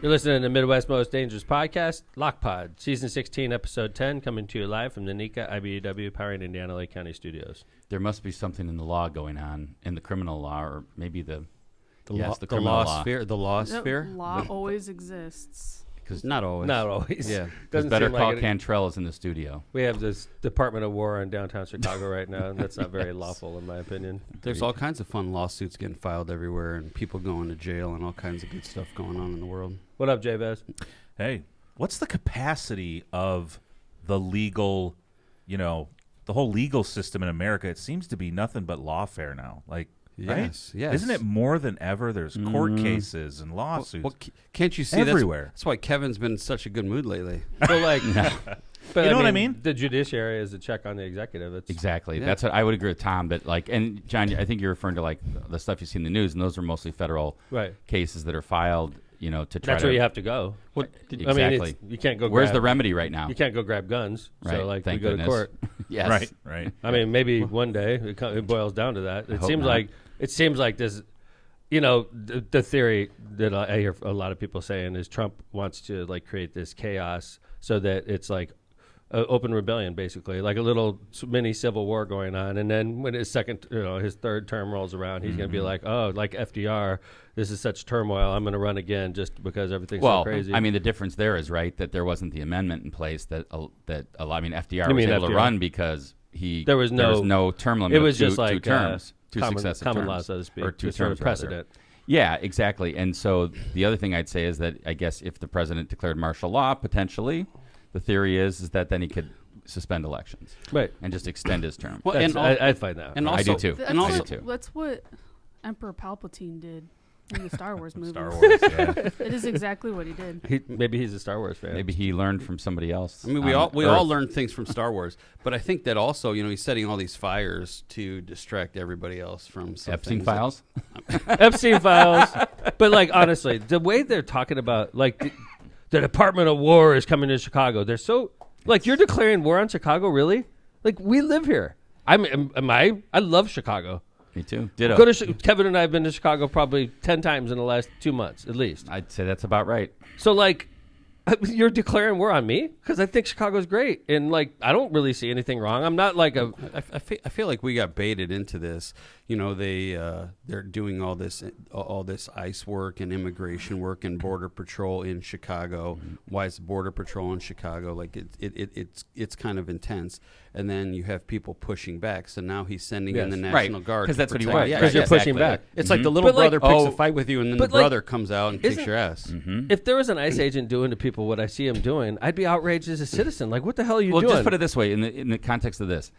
You're listening to Midwest Most Dangerous Podcast, Lock Pod, Season 16, Episode 10, coming to you live from the NECA IBEW Powering Indiana Lake County Studios. There must be something in the law going on, in the criminal law, or maybe the criminal law. The law sphere? Law always exists. Because Not always. Not always. Yeah. Because Better Call Cantrell is in the studio. We have this Department of War in downtown Chicago right now, and that's not very lawful, in my opinion. There's all kinds of fun lawsuits getting filed everywhere and people going to jail and all kinds of good stuff going on in the world. What up, Jay-Vaz? Hey, what's the capacity of the legal, the whole legal system in America? It seems to be nothing but lawfare now. Like, Yes, right? yes. Isn't it more than ever? There's court cases and lawsuits. Well, can't you see everywhere? That's why Kevin's been in such a good mood lately. Well, like, but You know what I mean? The judiciary is a check on the executive. It's Exactly. Yeah. That's what I would agree with Tom. But and John, I think you're referring to like the stuff you see in the news, and those are mostly federal right. cases that are filed. To try That's to. where you have to go. Exactly. I mean, you can't go. Where's grab, the remedy right now? You can't go grab guns. Right. So like, Thank we go goodness. to court. Yes. Right. I mean, maybe one day it boils down to that. It seems like this. The theory that I hear a lot of people saying is Trump wants to like create this chaos so that it's like open rebellion, basically, like a little mini civil war going on. And then when his third term rolls around, he's going to be like, oh, like FDR, this is such turmoil. I'm going to run again just because everything's so crazy. I mean, the difference there is right that there wasn't the amendment in place that FDR was able to run because there was no term limit. It was two, just like two terms. Two common successive common terms, law, so to speak, or two sort of terms, precedent. Rather. Yeah, exactly. And so the other thing I'd say is that I guess if the president declared martial law, potentially, the theory is that then he could suspend elections, right, and just extend his term. Well, I'd find that. And I do too. That's what Emperor Palpatine did in the Star Wars movies. Star Wars, yeah. It is exactly what he did. Maybe he's a Star Wars fan. Maybe he learned from somebody else. I mean, we all learn things from Star Wars, but I think that also, he's setting all these fires to distract everybody else from some Epstein files. Epstein files. But like honestly, the way they're talking about like the Department of War is coming to Chicago. They're so like you're declaring war on Chicago, really? Like we live here. I love Chicago. Me too. Ditto. Kevin and I have been to Chicago probably 10 times in the last 2 months, at least. I'd say that's about right. So, like, you're declaring war on me? Because I think Chicago's great. And, like, I don't really see anything wrong. I'm not like a... I feel like we got baited into this. They're doing all this ICE work and immigration work and border patrol in Chicago. Mm-hmm. Why is border patrol in Chicago? Like it's kind of intense. And then you have people pushing back. So now he's sending in the National Guard because that's what he wants. Because you're pushing back. It's like the little brother picks a fight with you, and then the brother comes out and kicks your ass. Mm-hmm. If there was an ICE agent doing to people what I see him doing, I'd be outraged as a citizen. Like, what the hell are you doing? Well, just put it this way, in the context of this.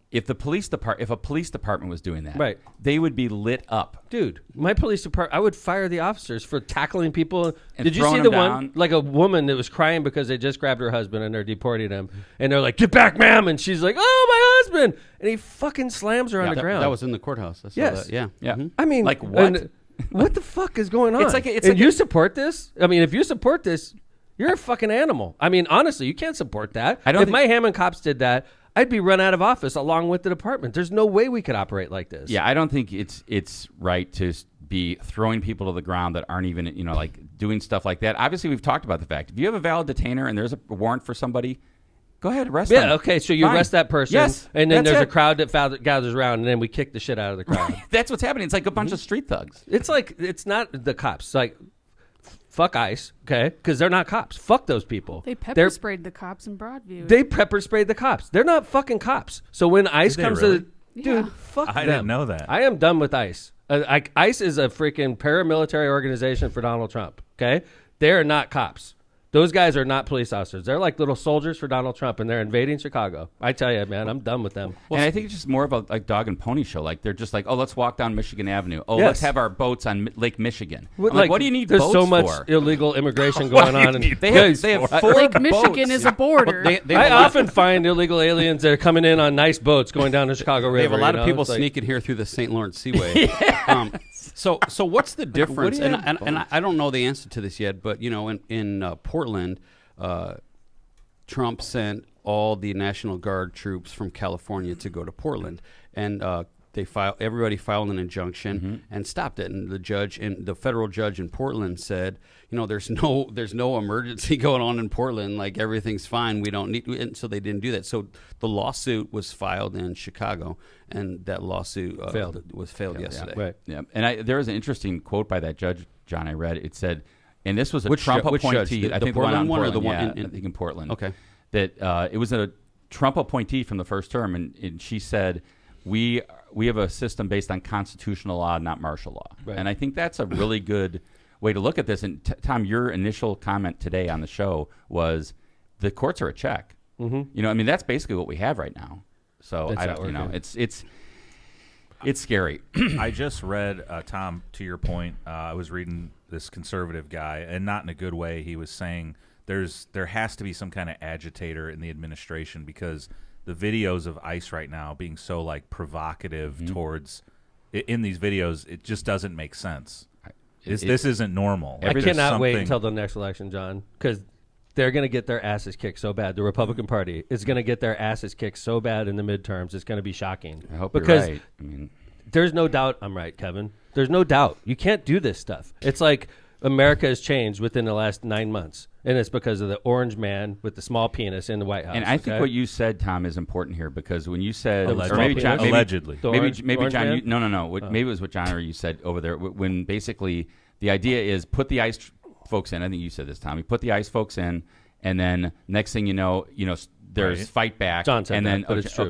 If a police department was doing that, right, they would be lit up. Dude, my police department, I would fire the officers for tackling people. And did you see the down. one, like a woman that was crying because they just grabbed her husband and they're deporting him. And they're like, get back, ma'am. And she's like, oh, my husband. And he fucking slams her on the ground. That was in the courthouse. I saw that. Yeah. Mm-hmm. I mean, like what? What the fuck is going on? It's you support this? I mean, if you support this, you're a fucking animal. I mean, honestly, you can't support that. If my Hammond cops did that, I'd be run out of office along with the department. There's no way we could operate like this. Yeah, I don't think it's right to be throwing people to the ground that aren't even, like doing stuff like that. Obviously, we've talked about the fact if you have a valid detainer and there's a warrant for somebody, go ahead, arrest them. Yeah, okay, so you arrest that person, yes, and then there's a crowd that gathers around, and then we kick the shit out of the crowd. That's what's happening. It's like a bunch of street thugs. It's like, it's not the cops. It's like, fuck ICE, okay? Because they're not cops. Fuck those people. They pepper sprayed the cops in Broadview. They pepper sprayed the cops. They're not fucking cops. So when ICE comes to... Dude, fuck them. I didn't know that. I am done with ICE. ICE is a freaking paramilitary organization for Donald Trump, okay? They're not cops. Those guys are not police officers. They're like little soldiers for Donald Trump, and they're invading Chicago. I tell you, man, I'm done with them. And I think it's just more of a like dog and pony show. Like they're just like, oh, let's walk down Michigan Avenue. Oh, let's have our boats on Lake Michigan. Like, what do you need there's boats so much for? Illegal immigration going on. And they have 4 Lake boats. Michigan is a border. I often find illegal aliens that are coming in on nice boats going down the Chicago River. They have a lot of people sneaking here through the St. Lawrence Seaway. So what's the difference? And I don't know the answer to this yet, but in Portland, Trump sent all the National Guard troops from California to go to Portland, and everybody filed an injunction and stopped it. And the federal judge in Portland said, there's no emergency going on in Portland. Like, everything's fine. We don't need. And so they didn't do that. So the lawsuit was filed in Chicago, and that lawsuit failed yesterday. Right. Yeah. And there was an interesting quote by that judge, John. I read it said, and this was a Which Trump judge? appointee. The I think Portland one or the one Portland, in I think in Portland. Okay. That it was a Trump appointee from the first term, and she said, we have a system based on constitutional law, not martial law. Right. And I think that's a really good way to look at this. And Tom, your initial comment today on the show was the courts are a check. Mm-hmm. That's basically what we have right now. So I don't, it's scary. I just read, Tom, to your point, I was reading this conservative guy, and not in a good way. He was saying there has to be some kind of agitator in the administration, because the videos of ICE right now being so like provocative towards in these videos, it just doesn't make sense. This isn't normal. I cannot wait until the next election, John, because they're going to get their asses kicked so bad. The Republican Party is going to get their asses kicked so bad in the midterms. It's going to be shocking. I hope because you're right. there's no doubt I'm right, Kevin. There's no doubt. You can't do this stuff. It's like America has changed within the last 9 months, and it's because of the orange man with the small penis in the White House. And I think what you said, Tom, is important here, because when you said, Allegedly. or maybe John, Allegedly. maybe orange John, man? no. Maybe it was what John or you said over there, when basically the idea is put the ICE folks in. I think you said this, Tom. You put the ICE folks in, and then next thing you know, there's Right. fight back. John said and that, then but it's true.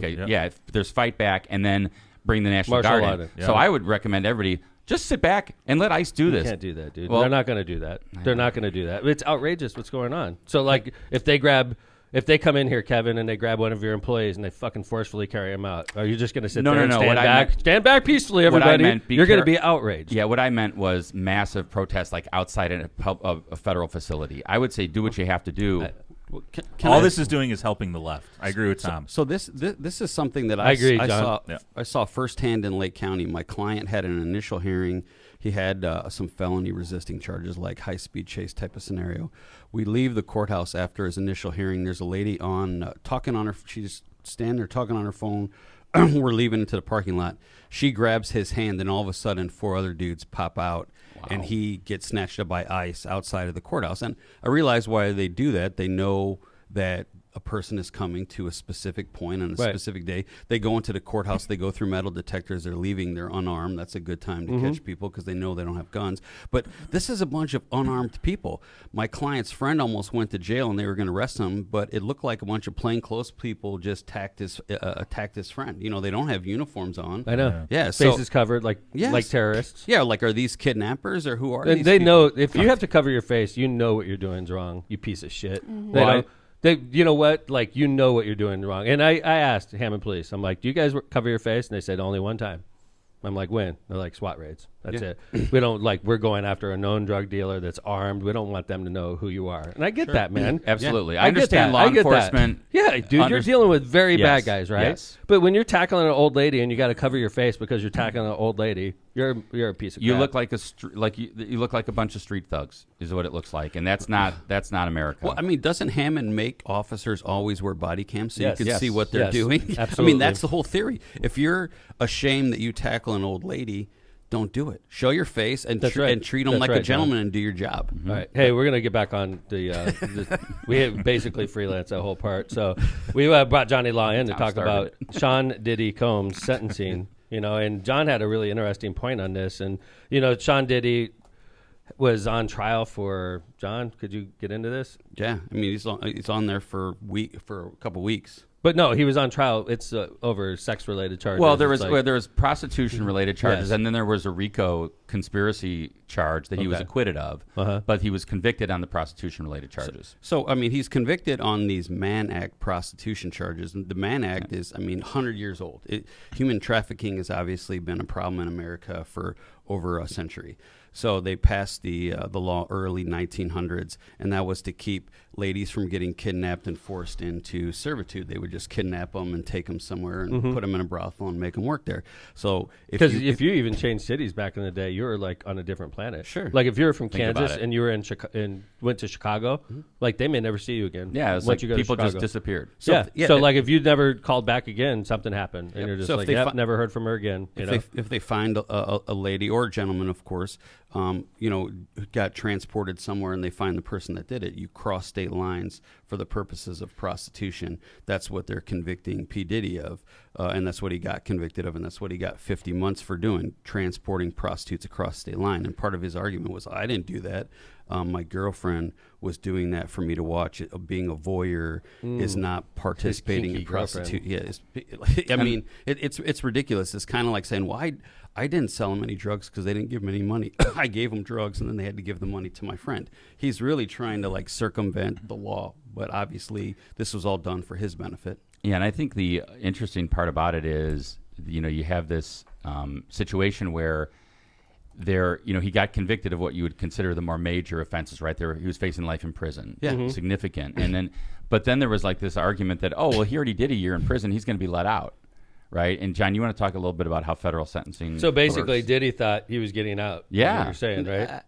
There's fight back, and then bring the National Martial Guard law. in. So I would recommend everybody just sit back and let ICE do You this. can't do that, dude. Well, they're not going to do that. They're not going to do that. It's outrageous what's going on. So, like, if they come in here, Kevin, and they grab one of your employees and they fucking forcefully carry him out, are you just going to sit there and stand back? Stand back peacefully, everybody. You're going to be outraged. Yeah, what I meant was massive protests, like outside a federal facility. I would say do what you have to do. All this is doing is helping the left. I agree with Tom. So this is something that I agree, John. I saw firsthand in Lake County. My client had an initial hearing. He had some felony resisting charges, like high-speed chase type of scenario. We leave the courthouse after his initial hearing. There's a lady on talking on her. She's standing there talking on her phone. We're leaving into the parking lot. She grabs his hand, and all of a sudden, 4 other dudes pop out. Wow. And he gets snatched up by ICE outside of the courthouse. And I realize why they do that. They know that a person is coming to a specific point on a specific day. They go into the courthouse. They go through metal detectors. They're leaving. They're unarmed. That's a good time to catch people because they know they don't have guns. But this is a bunch of unarmed people. My client's friend almost went to jail, and they were going to arrest him, but it looked like a bunch of plainclothes people just attacked his friend. They don't have uniforms on. I know. Yeah, faces covered like terrorists. Yeah, like, are these kidnappers, or who are these They people? know if you have to cover your face, you know what you're doing is wrong. You piece of shit. You know what? Like, you know what you're doing wrong. And I asked Hammond Police, I'm like, do you guys cover your face? And they said only one time. I'm like, when? They're like, SWAT raids. That's it. We don't, we're going after a known drug dealer that's armed. We don't want them to know who you are. And I get that, man. Absolutely. Yeah. I understand law enforcement. Yeah, dude, you're dealing with very bad Yes, guys, right? yes. But when you're tackling an old lady and you got to cover your face because you're tackling an old lady, you're a piece of You crap. look like you look like a bunch of street thugs, is what it looks like, and that's not America. Well, I mean, doesn't Hammond make officers always wear body cams so you can see what they're Yes. doing? Absolutely. I mean, that's the whole theory. If you're ashamed that you tackle an old lady, don't do it. Show your face and treat them like a gentleman and do your job. All right. Hey, we're going to get back on the we basically freelance that whole part. So we brought Johnny Law in to talk about Sean Diddy Combs' sentencing, and John had a really interesting point on this. And, Sean Diddy was on trial for, John, could you get into this? Yeah. I mean, he's on there for a couple weeks. But no, he was on trial. It's over sex-related charges. Well, there was prostitution-related charges, Yes. and then there was a RICO conspiracy charge that he was acquitted of, but he was convicted on the prostitution-related charges. So, I mean, he's convicted on these Mann Act prostitution charges. And the Mann Act is, 100 years old. Human trafficking has obviously been a problem in America for over a century. So they passed the law early 1900s, and that was to keep ladies from getting kidnapped and forced into servitude. They would would just kidnap them and take them somewhere and put them in a brothel and make them work there. So because if you even changed cities back in the day, you were like on a different planet. Sure. Like if you were from Kansas and you were in and went to Chicago, like they may never see you again. Yeah, it's like people just disappeared. So so like if you never called back again, something happened, and you're just like, never heard from her again. If they find a lady or a gentleman, of course, got transported somewhere and they find the person that did it, you cross state lines for the purposes of prostitution. That's what they're convicting P. Diddy of, and that's what he got convicted of, and that's what he got 50 months for doing, transporting prostitutes across state line. And part of his argument was, I didn't do that. My girlfriend was doing that for me to watch. Being a voyeur is not participating in prostitution. Yeah, I mean, it's ridiculous. It's kind of like saying, well, I didn't sell them any drugs because they didn't give me any money. I gave them drugs, and then they had to give the money to my friend. He's really trying to like circumvent the law, but obviously this was all done for his benefit. Yeah, and I think the interesting part about it is, you have this situation where he got convicted of what you would consider the more major offenses, right? He was facing life in prison. Yeah. Significant. And but then there was like this argument that, he already did a year in prison. He's going to be let out. Right. And John, you want to talk a little bit about how federal sentencing. So basically, Diddy thought he was getting out. Yeah. What you're saying, right?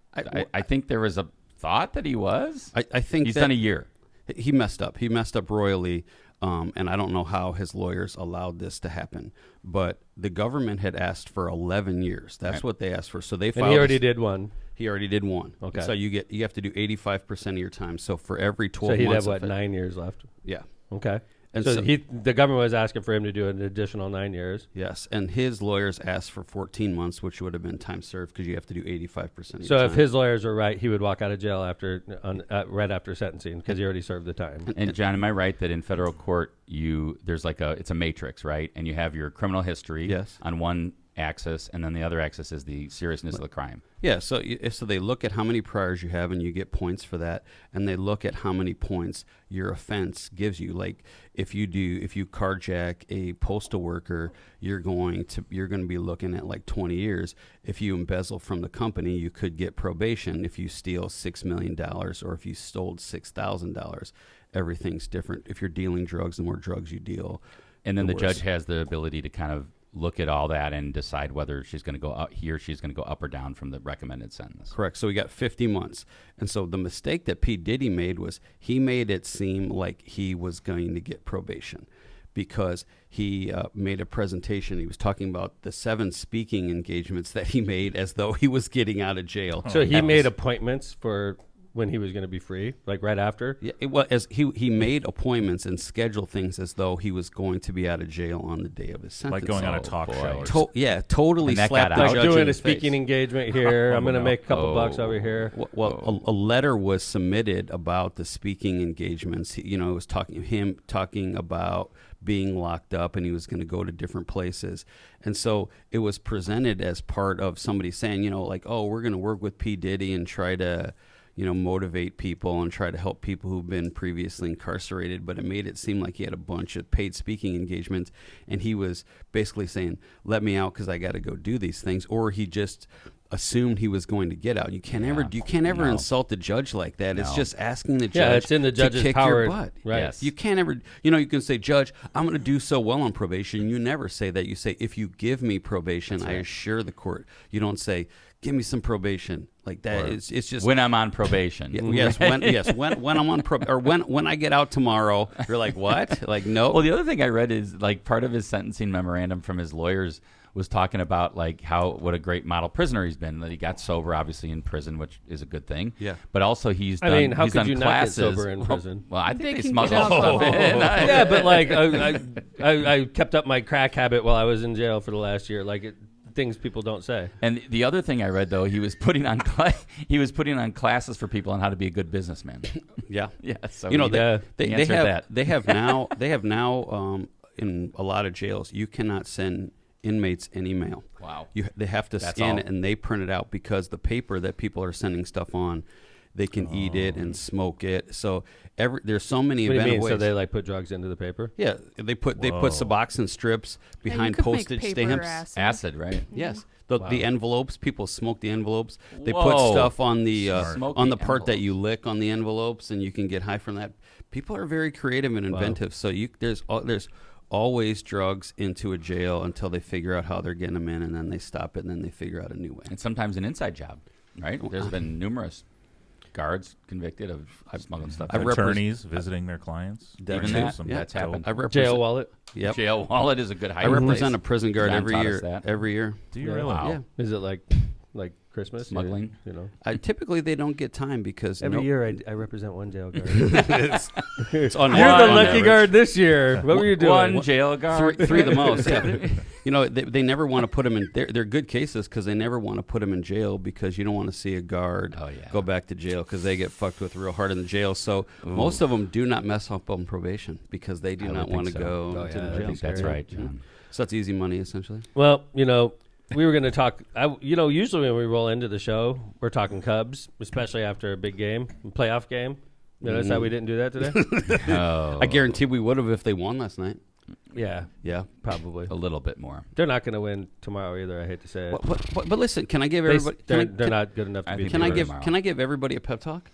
I think there was a thought that he was. I think he's done a year. He messed up. He messed up royally. And I don't know how his lawyers allowed this to happen, but the government had asked for 11 years. That's what they asked for. So they filed. And he already did one. He already did one. Okay. So you have to do 85% of your time. So for every 12 months. So he'd months have 9 years left. Yeah. Okay. And so the government was asking for him to do an additional 9 years. Yes, and his lawyers asked for 14 months, which would have been time served because you have to do 85% of your time. So if his lawyers are right, he would walk out of jail right after sentencing because he already served the time. And John, am I right that in federal court there's it's a matrix, right? And you have your criminal history on one axis, and then the other axis is the seriousness of the crime. Yeah, so they look at how many priors you have, and you get points for that, and they look at how many points your offense gives you. Like if you carjack a postal worker, you're going to be looking at like 20 years. If you embezzle from the company, you could get probation. If you steal $6 million or if you stole $6,000, everything's different. If you're dealing drugs, the more drugs you deal, and then the judge has the ability to kind of look at all that and decide whether she's going to go up here, she's going to go up or down from the recommended sentence. Correct. So we got 50 months. And so the mistake that P. Diddy made was he made it seem like he was going to get probation because he made a presentation. He was talking about the 7 speaking engagements that he made as though he was getting out of jail. So he made appointments for when he was going to be free, like right after? Yeah, as he made appointments and scheduled things as though he was going to be out of jail on the day of his sentence. Like going on a talk show. Totally slapped the judge like doing in a speaking engagement here. I'm going to make a couple bucks over here. Well, a letter was submitted about the speaking engagements. It was talking about being locked up, and he was going to go to different places. And so it was presented as part of somebody saying, we're going to work with P. Diddy and try to motivate people and try to help people who've been previously incarcerated, but it made it seem like he had a bunch of paid speaking engagements, and he was basically saying, let me out because I got to go do these things, or he just assumed he was going to get out. You can't ever insult the judge like that. No. It's just asking the judge it's in the judge's to kick power, your butt. Right. Yes. You can't ever, you can say, Judge, I'm going to do so well on probation. You never say that. You say, if you give me probation, I assure the court. You don't say, give me some probation like that. It's just when I'm on probation. When I'm on or when I get out tomorrow. You're like, what? Like, no. Well, the other thing I read is like part of his sentencing memorandum from his lawyers was talking about like what a great model prisoner he's been. That he got sober, obviously in prison, which is a good thing. Yeah. But also how could done you classes. not get sober in prison? Well, I think they can smuggle get out stuff in. Yeah, but like I kept up my crack habit while I was in jail for the last year. Like things people don't say. And the other thing I read though, he was putting on classes for people on how to be a good businessman. Yeah. Yeah. So they have now in a lot of jails you cannot send inmates any mail. Wow. They have to scan it and they print it out because the paper that people are sending stuff on, They can eat it and smoke it. So there's so many What do you inventive mean? ways. So they like put drugs into the paper? Yeah, they put Suboxone strips Yeah, you behind could make postage paper stamps. Acid, right? Yes, the envelopes. People smoke the envelopes. They put Whoa. stuff on the Smoke on the the part that envelopes. you lick on the envelopes, and you can get high from that. People are very creative and inventive. So there's always drugs into a jail until they figure out how they're getting them in, and then they stop it, and then they figure out a new way. It's sometimes an inside job, right? There's been numerous guards convicted of smuggling stuff. Attorneys visiting their clients. Even that, that's happened. Jail wallet. Yep. Jail wallet is a good I hiding represent a place. prison guard John every taught us year. that. Every year. Do you Yeah. really? Wow. Yeah. Is it like Christmas? Smuggling? You know. Typically, they don't get time because Every year I represent one jail guard. it's on You're the on lucky average. guard this year. What were you doing? One jail guard. Three the most. Yeah. You know, they never want to put them in. They're good cases because they never want to put them in jail because you don't want to see a guard go back to jail because they get fucked with real hard in the jail. So most of them do not mess up on probation because they do not want to go to the I jail. think That's scary. right, John. So that's easy money essentially. Well, you know, we were going to talk. Usually when we roll into the show, we're talking Cubs, especially after a big game, playoff game. You notice how we didn't do that today? Oh, I guarantee we would have if they won last night. Yeah, Yeah. probably. a little bit more. They're not going to win tomorrow either. I hate to say it. But listen, can I give everybody? They're not good enough to I be. think Can I Tomorrow. give? Can I give everybody a pep talk?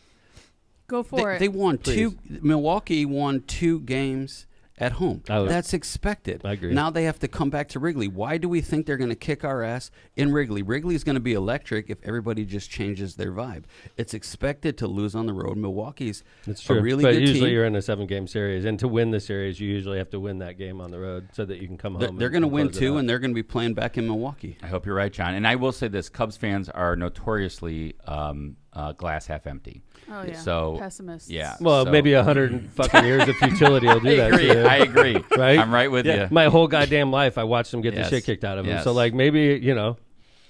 Go for it. They won Please. Milwaukee won 2 games at home. Oh. That's expected. I agree. Now they have to come back to Wrigley. Why do we think they're going to kick our ass in Wrigley? Wrigley's going to be electric if everybody just changes their vibe. It's expected to lose on the road. Milwaukee's That's true. a really but good usually team. you're in a 7-game series, and to win the series, you usually have to win that game on the road so that you can come home. They're going to win close it 2, out. and they're going to be playing back in Milwaukee. I hope you're right, John. And I will say this: Cubs fans are notoriously glass half empty. Oh yeah. So pessimists. yeah. Well, so- maybe 100 fucking years of futility will do I that. agree. to you. I agree. Right? I'm right with you. My whole goddamn life, I watched them get Yes. the shit kicked out of them. Yes. So, like, maybe, You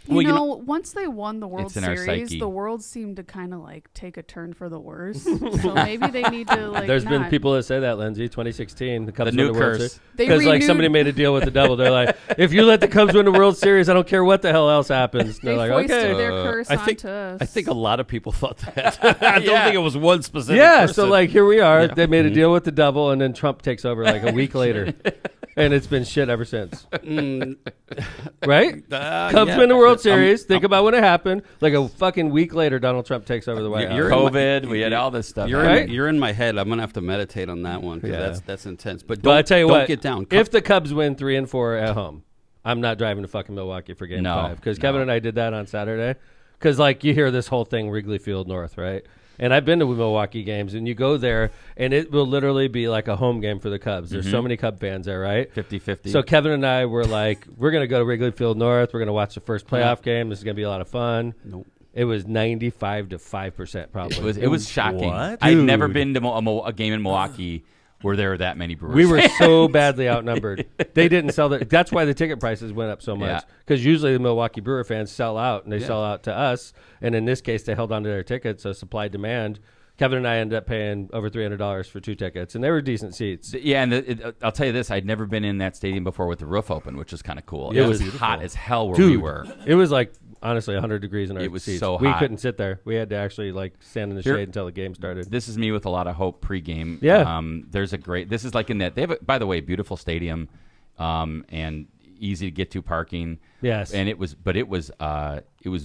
Well, you know, once they won the World It's in our Series, psyche. the world seemed to kind of like take a turn for the worse. So maybe they need to like. there's been not. people that say that, Lindsay. 2016, the Cubs The win new the World curse. Series. They Because, like, renewed- somebody made a deal with the devil. They're like, if you let the Cubs win the World Series, I don't care what the hell else happens. They They're like, foisted okay. their curse I think onto us. I think a lot of people thought that. I don't think it was one specific. Yeah, person. so, like, here we are. Yeah. They made a deal with the devil, and then Trump takes over, like, a week later. And it's been shit ever since. Right? Cubs win the World Series. Think about when it happened. Like a fucking week later, Donald Trump takes over the White House. You're- COVID. We had all this stuff. You're in my head. I'm gonna have to meditate on that one because Yeah. that's intense. But But I tell you don't what, get down. if the Cubs win 3 and 4 at home, I'm not driving to fucking Milwaukee for Game No, 5 because no. Kevin and I did that on Saturday. Because like you hear this whole thing, Wrigley Field North, right? And I've been to Milwaukee games, and you go there, and it will literally be like a home game for the Cubs. There's so many Cub fans there, right? 50-50. So Kevin and I were like, we're going to go to Wrigley Field North. We're going to watch the first playoff game. This is going to be a lot of fun. Nope. It was 95 to 5% probably. it was shocking. What? I'd never Dude. been to a game in Milwaukee where there were that many Brewers. We were so badly outnumbered. They didn't sell their. That's why the ticket prices went up so much. Yeah. Because usually the Milwaukee Brewer fans sell out, and they sell out to us. And in this case, they held on to their tickets. So supply demand. Kevin and I ended up paying over $300 for 2 tickets, and they were decent seats. Yeah, and I'll tell you this: I'd never been in that stadium before with the roof open, which was kind of cool. Yeah, It was beautiful. hot as hell where Dude, we were. it was like honestly 100 degrees in our It was seats. so We hot. couldn't sit there. We had to actually like stand in the Here- shade until the game started. This is me with a lot of hope pregame. Yeah. There's a great. This is like in that they have, by the way, beautiful stadium, and easy to get to parking. Yes. And it was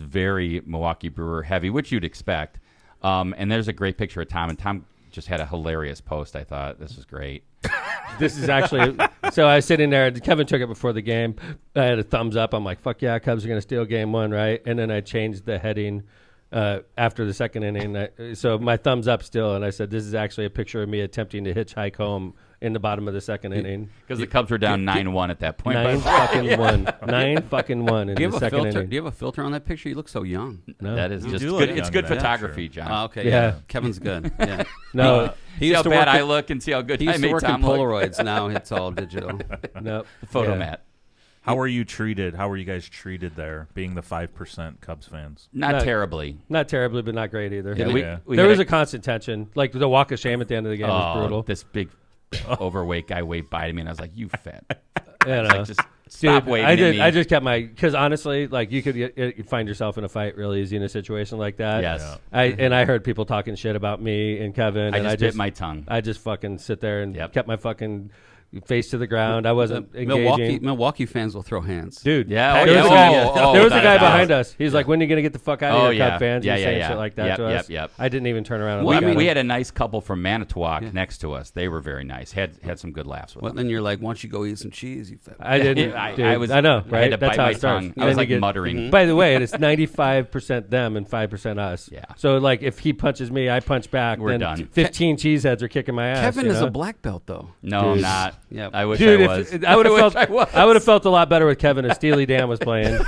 very Milwaukee Brewer heavy, which you'd expect. And there's a great picture of Tom, and Tom just had a hilarious post. I thought this was great. This is actually so I was sitting there. Kevin took it before the game. I had a thumbs up. I'm like, fuck yeah, Cubs are going to steal game 1, right? And then I changed the heading after the second inning. So my thumbs up still, and I said, this is actually a picture of me attempting to hitchhike home in the bottom of the second inning. Because the Cubs were down 9-1 at that point. by 9 the way. fucking 1. 9 fucking 1 in Do you the have a second filter? inning. Do you have a filter on that picture? You look so young. No. That is You just do look good. young It's good in that, photography, sure. John. Okay. Yeah. Kevin's good. Yeah. No, He See how used to bad work. I look and see how good He I used to made work in Tom look. Polaroids. Now it's all digital. no. Photo Yeah. mat. How were you treated? How were you guys treated there, being the 5% Cubs fans? Not No. terribly. Not terribly, but not great either. Yeah, Yeah. we There had was a constant tension. Like the walk of shame at the end of the game was brutal. This big overweight guy waved by to me, and I was like, "You fat." You know. Like, just Stop waving I at did. me. I just kept my because honestly, like you could find yourself in a fight real easy in a situation like that. Yes. I heard people talking shit about me and Kevin. I just bit my tongue. I just fucking sit there and kept my fucking face to the ground. I wasn't engaging. Milwaukee fans will throw hands, dude. Yeah, there was a guy that behind us. He's like, "When are you gonna get the fuck out of here, Cub fans?" Yeah, He's saying shit like that to us. Yep. I didn't even turn around. And We had a nice couple from Manitowoc next to us. They were very nice. Had some good laughs with them. Then you're like, "Why don't you go eat some cheese?" You fat I didn't. I know, right? I had to That's bite how my it starts. tongue. I was like muttering. By the way, it's 95% them and 5% us. Yeah. So like, if he punches me, I punch back. We're then done. 15 cheeseheads are kicking my ass. Kevin is a black belt, though. No, I'm not. Yeah. I wish Dude, I was. I would have felt. I would have felt a lot better with Kevin if Steely Dan was playing,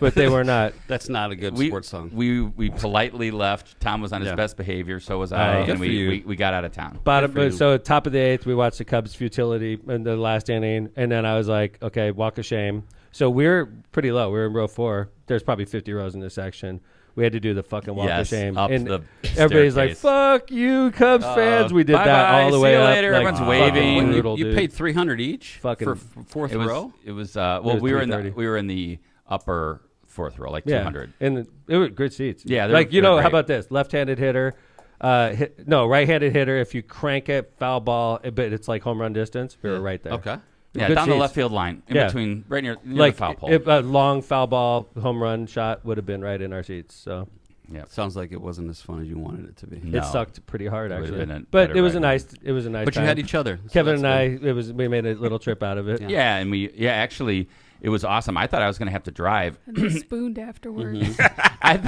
but they were not. That's not a good sports song. We politely left. Tom was on his best behavior, so was I, Good and for you. we got out of town. So top of the 8th, we watched the Cubs' futility in the last inning, and then I was like, okay, walk of shame. So we're pretty low. We're in row 4. There's probably 50 rows in this section. We had to do the fucking walk of shame. Up and the everybody's like, staircase. "Fuck you, Cubs fans!" We did bye-bye, that all the see way you up. later, Like, everyone's fucking waving. brutal, You dude. paid $300 each Fucking- for fourth It was. row. It was. It Well, was we were in $330. the upper fourth row, like 200. and it was good seats. Yeah, like they were how great. about this? Left-handed hitter, right-handed hitter. If you crank it, foul ball, but it's like home run distance. We were right there. Okay. Yeah, Good down the seats. left field line, in between, right near Like the foul pole. if a long foul ball home run shot would have been right in our seats. So yeah, Sounds like it wasn't as fun as you wanted it to be. No. it sucked pretty hard It would've actually. been a But better it was a ride. nice. It was a nice. But you time. had each other. so Kevin that's and good. we made a little trip out of it. yeah, and actually, it was awesome. I thought I was going to have to drive. And they spooned afterwards. I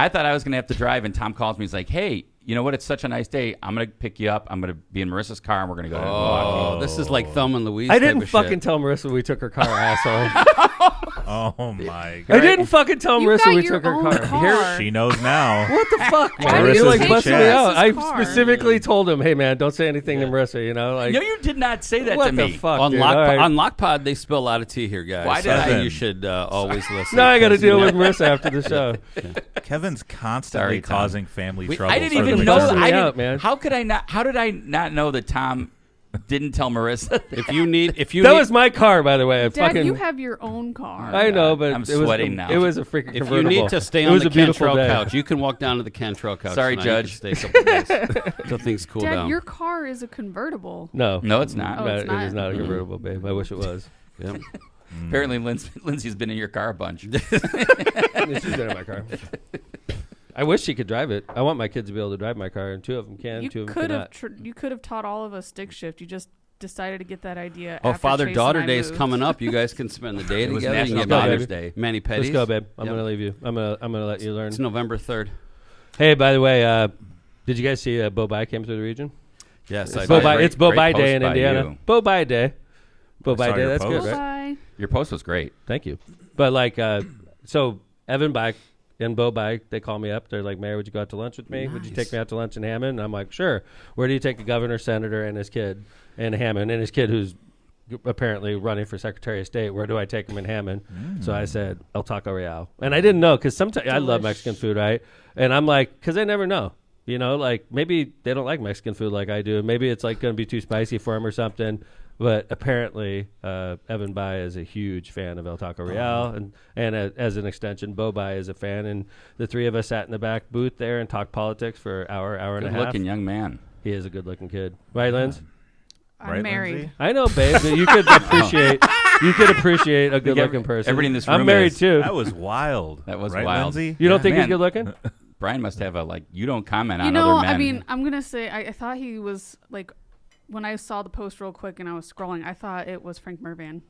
thought I was going to have to drive, and Tom calls me. He's like, "Hey, you know what? It's such a nice day. I'm going to pick you up. I'm going to be in Marissa's car, and we're going to go to Milwaukee." Oh, this is like Thumb and Louise. I type didn't of fucking shit. tell Marissa we took her car, asshole. Oh my god. I didn't fucking tell You Marissa got we your took her own car. car. She knows now. What the fuck, Why man? did You're you like take busting me Marissa's out. I car? specifically told him, "Hey, man, don't say anything to Marissa." You know, like No, you did not say that what to the me. fuck, On dude? Lock, All right. on Lockpod, they spill a lot of tea here, guys. Why did so I I- think you should always listen. Now I got to 'cause, deal you with know, Marissa after the show. Kevin's constantly Sorry, Tom. causing family trouble. I didn't for even the know. busting me I out, didn't, man. How could I not? How did I not know that Tom didn't tell Marissa? If you need, That was my car, by the way. Dad, you have your own car. I know, but I'm it was sweating now. It was a freaking if you convertible. need to stay It on was the a beautiful Cantrell day. couch, you can walk down to the Cantrell couch. Sorry, tonight. Judge. You can stay a couple days until things cool Dad, down. your car is a convertible. No, No, it's not. Oh, it's It is not? not a convertible, babe. I wish it was. Yep. Apparently, Lindsay's been in your car a bunch. She's been in my car. I wish she could drive it. I want my kids to be able to drive my car, and 2 of them can, You 2 of them could have cannot. you could have taught all of us stick shift. You just decided to get that idea. Oh, after Chase Father-daughter and I Day is moved. coming up. You guys can spend the day It was together. You can National get Father's baby. Day. Mani pedis. Let's go, babe. I'm Yep. gonna leave you. I'm gonna let you learn. It's November 3rd. Hey, by the way, did you guys see Bo Bai came through the region? Yes, It's I Bo did. Bai. great- It's Bo great Bai post Day in by Indiana. you. Bo Bai Day. Bo I Bai saw Day. your That's good, post. right? Bye. Your post was great. Thank you. But like, so Evan Bike and Bo Bike, they call me up. They're like, "Mayor, would you go out to lunch with me? Would you take me out to lunch in Hammond?" And I'm like, "Sure." Where do you take the governor, senator, and his kid in Hammond, and his kid who's apparently running for Secretary of State? Where do I take him in Hammond? So I said El Taco Real, and I didn't know because sometimes I love Delish. Mexican food, right? And I'm like, because I never know. You know, like maybe they don't like Mexican food like I do. Maybe it's like going to be too spicy for them or something. But apparently, Evan Bai is a huge fan of El Taco Real, and as an extension, Bo Bai is a fan. And the 3 of us sat in the back booth there and talked politics for an hour and a half. Good-looking young man. He is a good-looking kid, right, Linz? I'm Right, married. Lindsay? I know, babe. But you could appreciate a good-looking person. everybody in this I'm room married is. too. That was wild. That was right, wild. Lindsay? You don't think Man. he's good-looking? Brian must have a you don't comment You on know, other men. I mean, I'm gonna say I thought he was like when I saw the post real quick and I was scrolling, I thought it was Frank Mervan.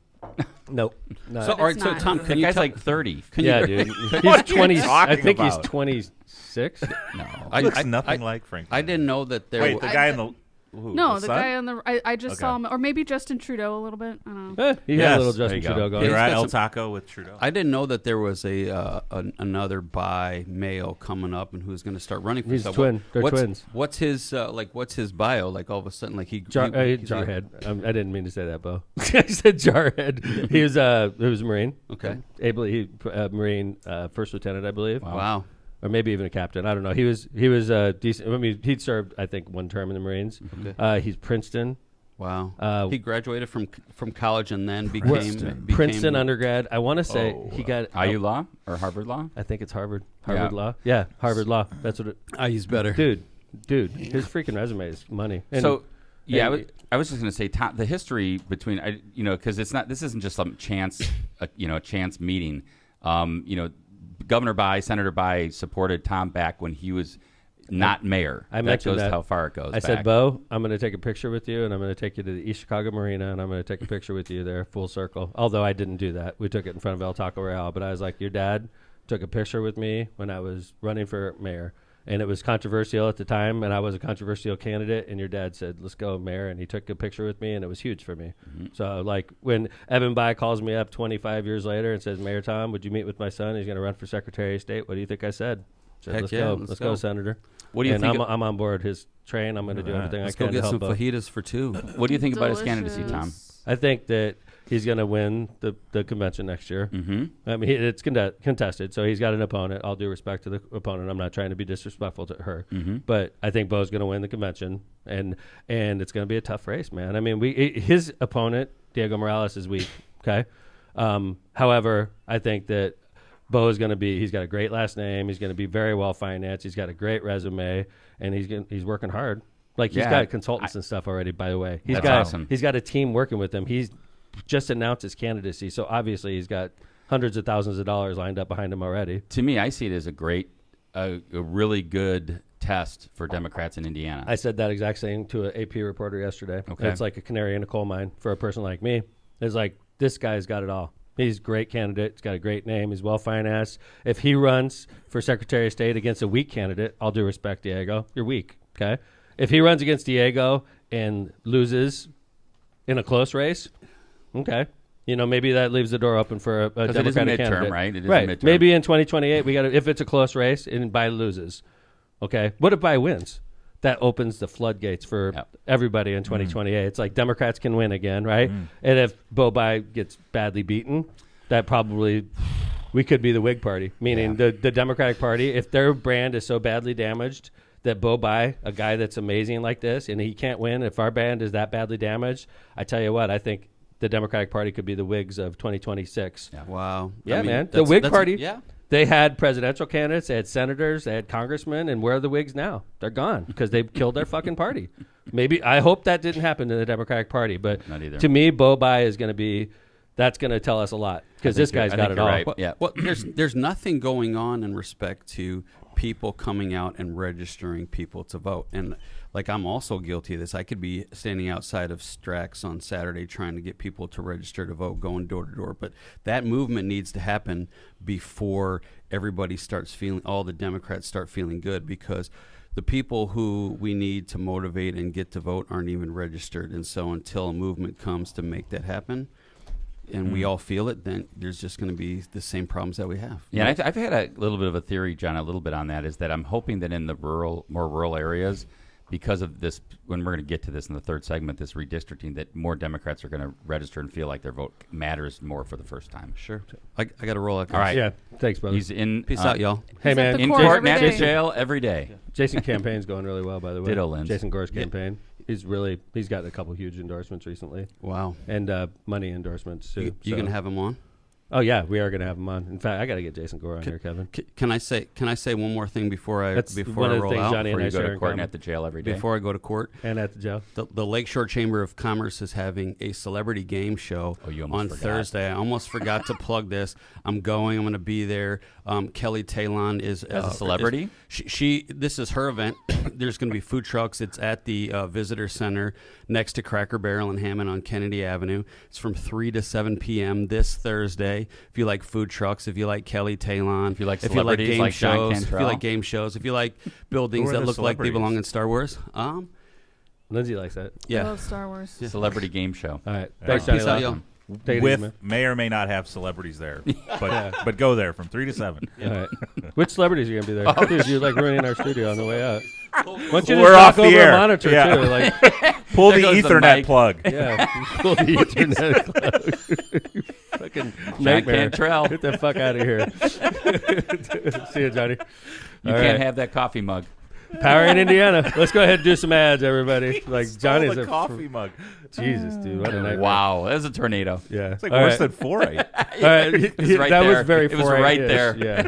Nope. Not. So, all right, it's so not. Tom, the can you guy's tell, like 30. yeah, dude. What He's are you 20. I talking think he's about? 26. No. Looks nothing like Frank. I didn't know that there. Wait, wa- the guy in the who, No, the son? guy on the I just Okay. saw him, or maybe Justin Trudeau a little bit. I don't know. He had Yes, a little there Justin you go. Trudeau going. You're at got El some- Taco with Trudeau. I didn't know that there was another bi male coming up and who's going to start running for. He's so twin. They're what's, twins. What's his What's his bio? Like all of a sudden, like he's Jarhead. I didn't mean to say that, Bo. I said Jarhead. He was a Marine. Okay. Marine first lieutenant, I believe. Wow. Or maybe even a captain. I don't know. He was decent. I mean, he'd served, I think, 1 term in the Marines. Okay. He's Princeton. Wow. He graduated from college and then became Princeton undergrad. I want to say he got IU Law or Harvard Law. I think it's Harvard Law. Yeah, Harvard Law. That's what it. IU's better, dude. His freaking resume is money. And, I was just going to say the history between because this isn't just some chance a chance meeting. Governor Bai, Senator Bai supported Tom back when he was not mayor. I mentioned that. How far it goes. I said, Bo, I'm going to take a picture with you, and I'm going to take you to the East Chicago Marina, and I'm going to take a picture with you there, full circle. Although I didn't do that. We took it in front of El Taco Real, but I was like, your dad took a picture with me when I was running for mayor, and it was controversial at the time, and I was a controversial candidate, and your dad said, let's go, mayor, and he took a picture with me, and it was huge for me. Mm-hmm. So, like, when Evan Bai calls me up 25 years later and says, Mayor Tom, would you meet with my son? He's going to run for Secretary of State. What do you think I said? Let's go, Senator. What do you think? I'm on board his train. I'm going to do everything I can to help. Let's go get some fajitas for two. What do you think about his candidacy, Tom? I think that he's going to win the convention next year. Mm-hmm. I mean, it's contested, so he's got an opponent. All due respect to the opponent. I'm not trying to be disrespectful to her, but I think Bo's going to win the convention, and it's going to be a tough race, man. I mean, his opponent, Diego Morales, is weak. Okay, however, I think that Bo is going to be. He's got a great last name. He's going to be very well financed. He's got a great resume, and he's working hard. Like he's got consultants and stuff already. By the way, he's got a team working with him. He's just announced his candidacy, so obviously he's got hundreds of thousands of dollars lined up behind him already. To me, I see it as a really good test for Democrats in Indiana. I said that exact same to an AP reporter yesterday. Okay. It's like a canary in a coal mine for a person like me. It's like, this guy's got it all. He's a great candidate. He's got a great name. He's well-financed. If he runs for Secretary of State against a weak candidate, all due respect, Diego, you're weak, okay? If he runs against Diego and loses in a close race, okay. Maybe that leaves the door open for a Democratic candidate. Right? It is right. A midterm. Maybe in 2028, if it's a close race and Bai loses, okay? What if Bai wins? That opens the floodgates for everybody in 2028. It's like Democrats can win again, right? And if Bo Bai gets badly beaten, that probably we could be the Whig Party, meaning the Democratic Party. If their brand is so badly damaged that Bo Bai, a guy that's amazing like this, and he can't win, if our brand is that badly damaged, I tell you what, I think the Democratic Party could be the Whigs of 2026. Yeah. Wow. Yeah, man. The Whig Party, they had presidential candidates, they had senators, they had congressmen, and where are the Whigs now? They're gone because they killed their fucking party. Maybe, I hope that didn't happen to the Democratic Party, but to me, Bo Bai is going to be, that's going to tell us a lot because this guy's got it all. Right. Well, there's nothing going on in respect to people coming out and registering people to vote. And like, I'm also guilty of this. I could be standing outside of Strax on Saturday trying to get people to register to vote, going door to door. But that movement needs to happen before everybody starts feeling, all the Democrats start feeling good, because the people who we need to motivate and get to vote aren't even registered. And so until a movement comes to make that happen, and we all feel it, then there's just going to be the same problems that we have. Yeah, and I've had a little bit of a theory, John, a little bit on that, is that I'm hoping that in the more rural areas, because of this, when we're going to get to this in the third segment, this redistricting, that more Democrats are going to register and feel like their vote matters more for the first time. Sure. I got to roll out. All right. Yeah. Thanks, brother. He's in. Peace out, y'all. Hey, man. In court and at jail every day. Jason campaign's going really well, by the way. Ditto, Lynn. Jason Gore's campaign. He's got a couple huge endorsements recently. Wow. And money endorsements, too. You going to have him on? Oh, yeah, we are going to have him on. In fact, I got to get Jason Gore on here, Kevin. Can I say one more thing before I roll out? Before you go to court and at the jail every day. Before I go to court and at the jail. The Lakeshore Chamber of Commerce is having a celebrity game show on Thursday. I almost forgot to plug this. I'm going to be there. Kelly Talon is as a celebrity. This is her event. There's going to be food trucks. It's at the Visitor Center next to Cracker Barrel in Hammond on Kennedy Avenue. It's from 3 to 7 p.m. this Thursday. If you like food trucks, if you like Kelly Talon, if you like celebrities like John Cantrell, if you like game shows, if you like buildings that look like they belong in Star Wars. Lindsay likes that. I love Star Wars. Yeah. Celebrity game show. All right. Thanks, Peace out, y'all. May or may not have celebrities there, but go there from 3 to 7. All right. Which celebrities are going to be there? Dude, you're like ruining our studio on the way out. We're off the air. Monitor too. Like, pull the Ethernet plug. Yeah, pull the Ethernet plug. Fucking nightmare. Cantrell. Get the fuck out of here. See you, Johnny. You can't have that coffee mug. Powering Indiana. Let's go ahead and do some ads, everybody. Like Johnny's a coffee mug. Jesus, dude, what a nightmare. Wow, that was a tornado. Yeah, it's like worse than 4-8. All right, Right that there. was very. It was right there. Yeah.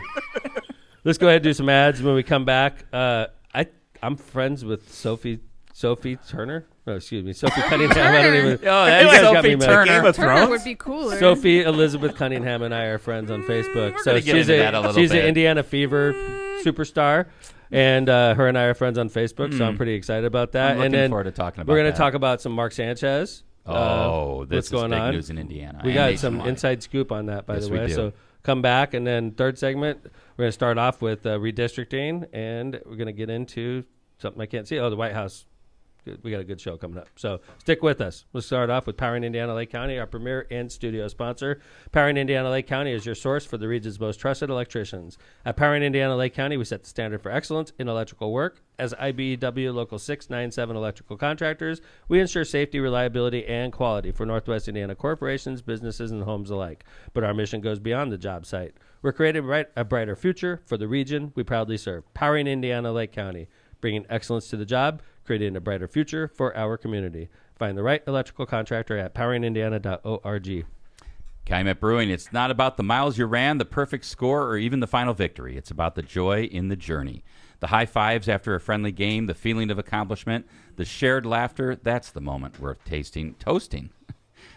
Let's go ahead and do some ads. When we come back, I'm friends with Sophie Turner. Oh, excuse me, Sophie Cunningham. I don't even. Oh, that's Sophie Turner. Game of Turner Thrones? would be cooler. Sophie Elizabeth Cunningham and I are friends on Facebook. So gonna get into that a little she's bit. an Indiana Fever superstar, and her and I are friends on Facebook. So I'm pretty excited about that. I'm looking and then forward to talking about we're going that. to talk about some Mark Sanchez. This what's is going big on? news in Indiana. We and got some nationwide. inside scoop on that, by Yes, the we way. do. So come back, and then third segment, we're going to start off with redistricting, and we're going to get into something I can't see. Oh, the White House. We got a good show coming up. So stick with us. We'll start off with Powering Indiana Lake County, our premier and studio sponsor. Powering Indiana Lake County is your source for the region's most trusted electricians. At Powering Indiana Lake County, we set the standard for excellence in electrical work. As IBEW Local 697 electrical contractors, we ensure safety, reliability, and quality for Northwest Indiana corporations, businesses, and homes alike. But our mission goes beyond the job site. We're creating a brighter future for the region we proudly serve. Powering Indiana Lake County, bringing excellence to the job, creating a brighter future for our community. Find the right electrical contractor at poweringindiana.org. Calumet Brewing, it's not about the miles you ran, the perfect score, or even the final victory. It's about the joy in the journey. The high fives after a friendly game, the feeling of accomplishment, the shared laughter, that's the moment worth toasting.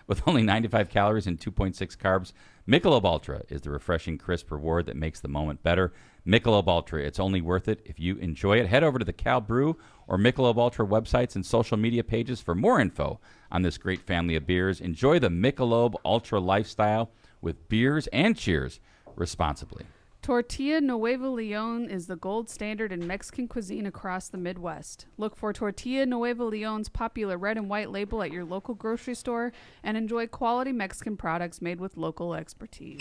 With only 95 calories and 2.6 carbs, Michelob Ultra is the refreshing, crisp reward that makes the moment better. Michelob Ultra, it's only worth it if you enjoy it. Head over to the Cal Brew or Michelob Ultra websites and social media pages for more info on this great family of beers. Enjoy the Michelob Ultra lifestyle with beers and cheers responsibly. Tortilla Nuevo Leon is the gold standard in Mexican cuisine across the Midwest. Look for Tortilla Nuevo Leon's popular red and white label at your local grocery store and enjoy quality Mexican products made with local expertise.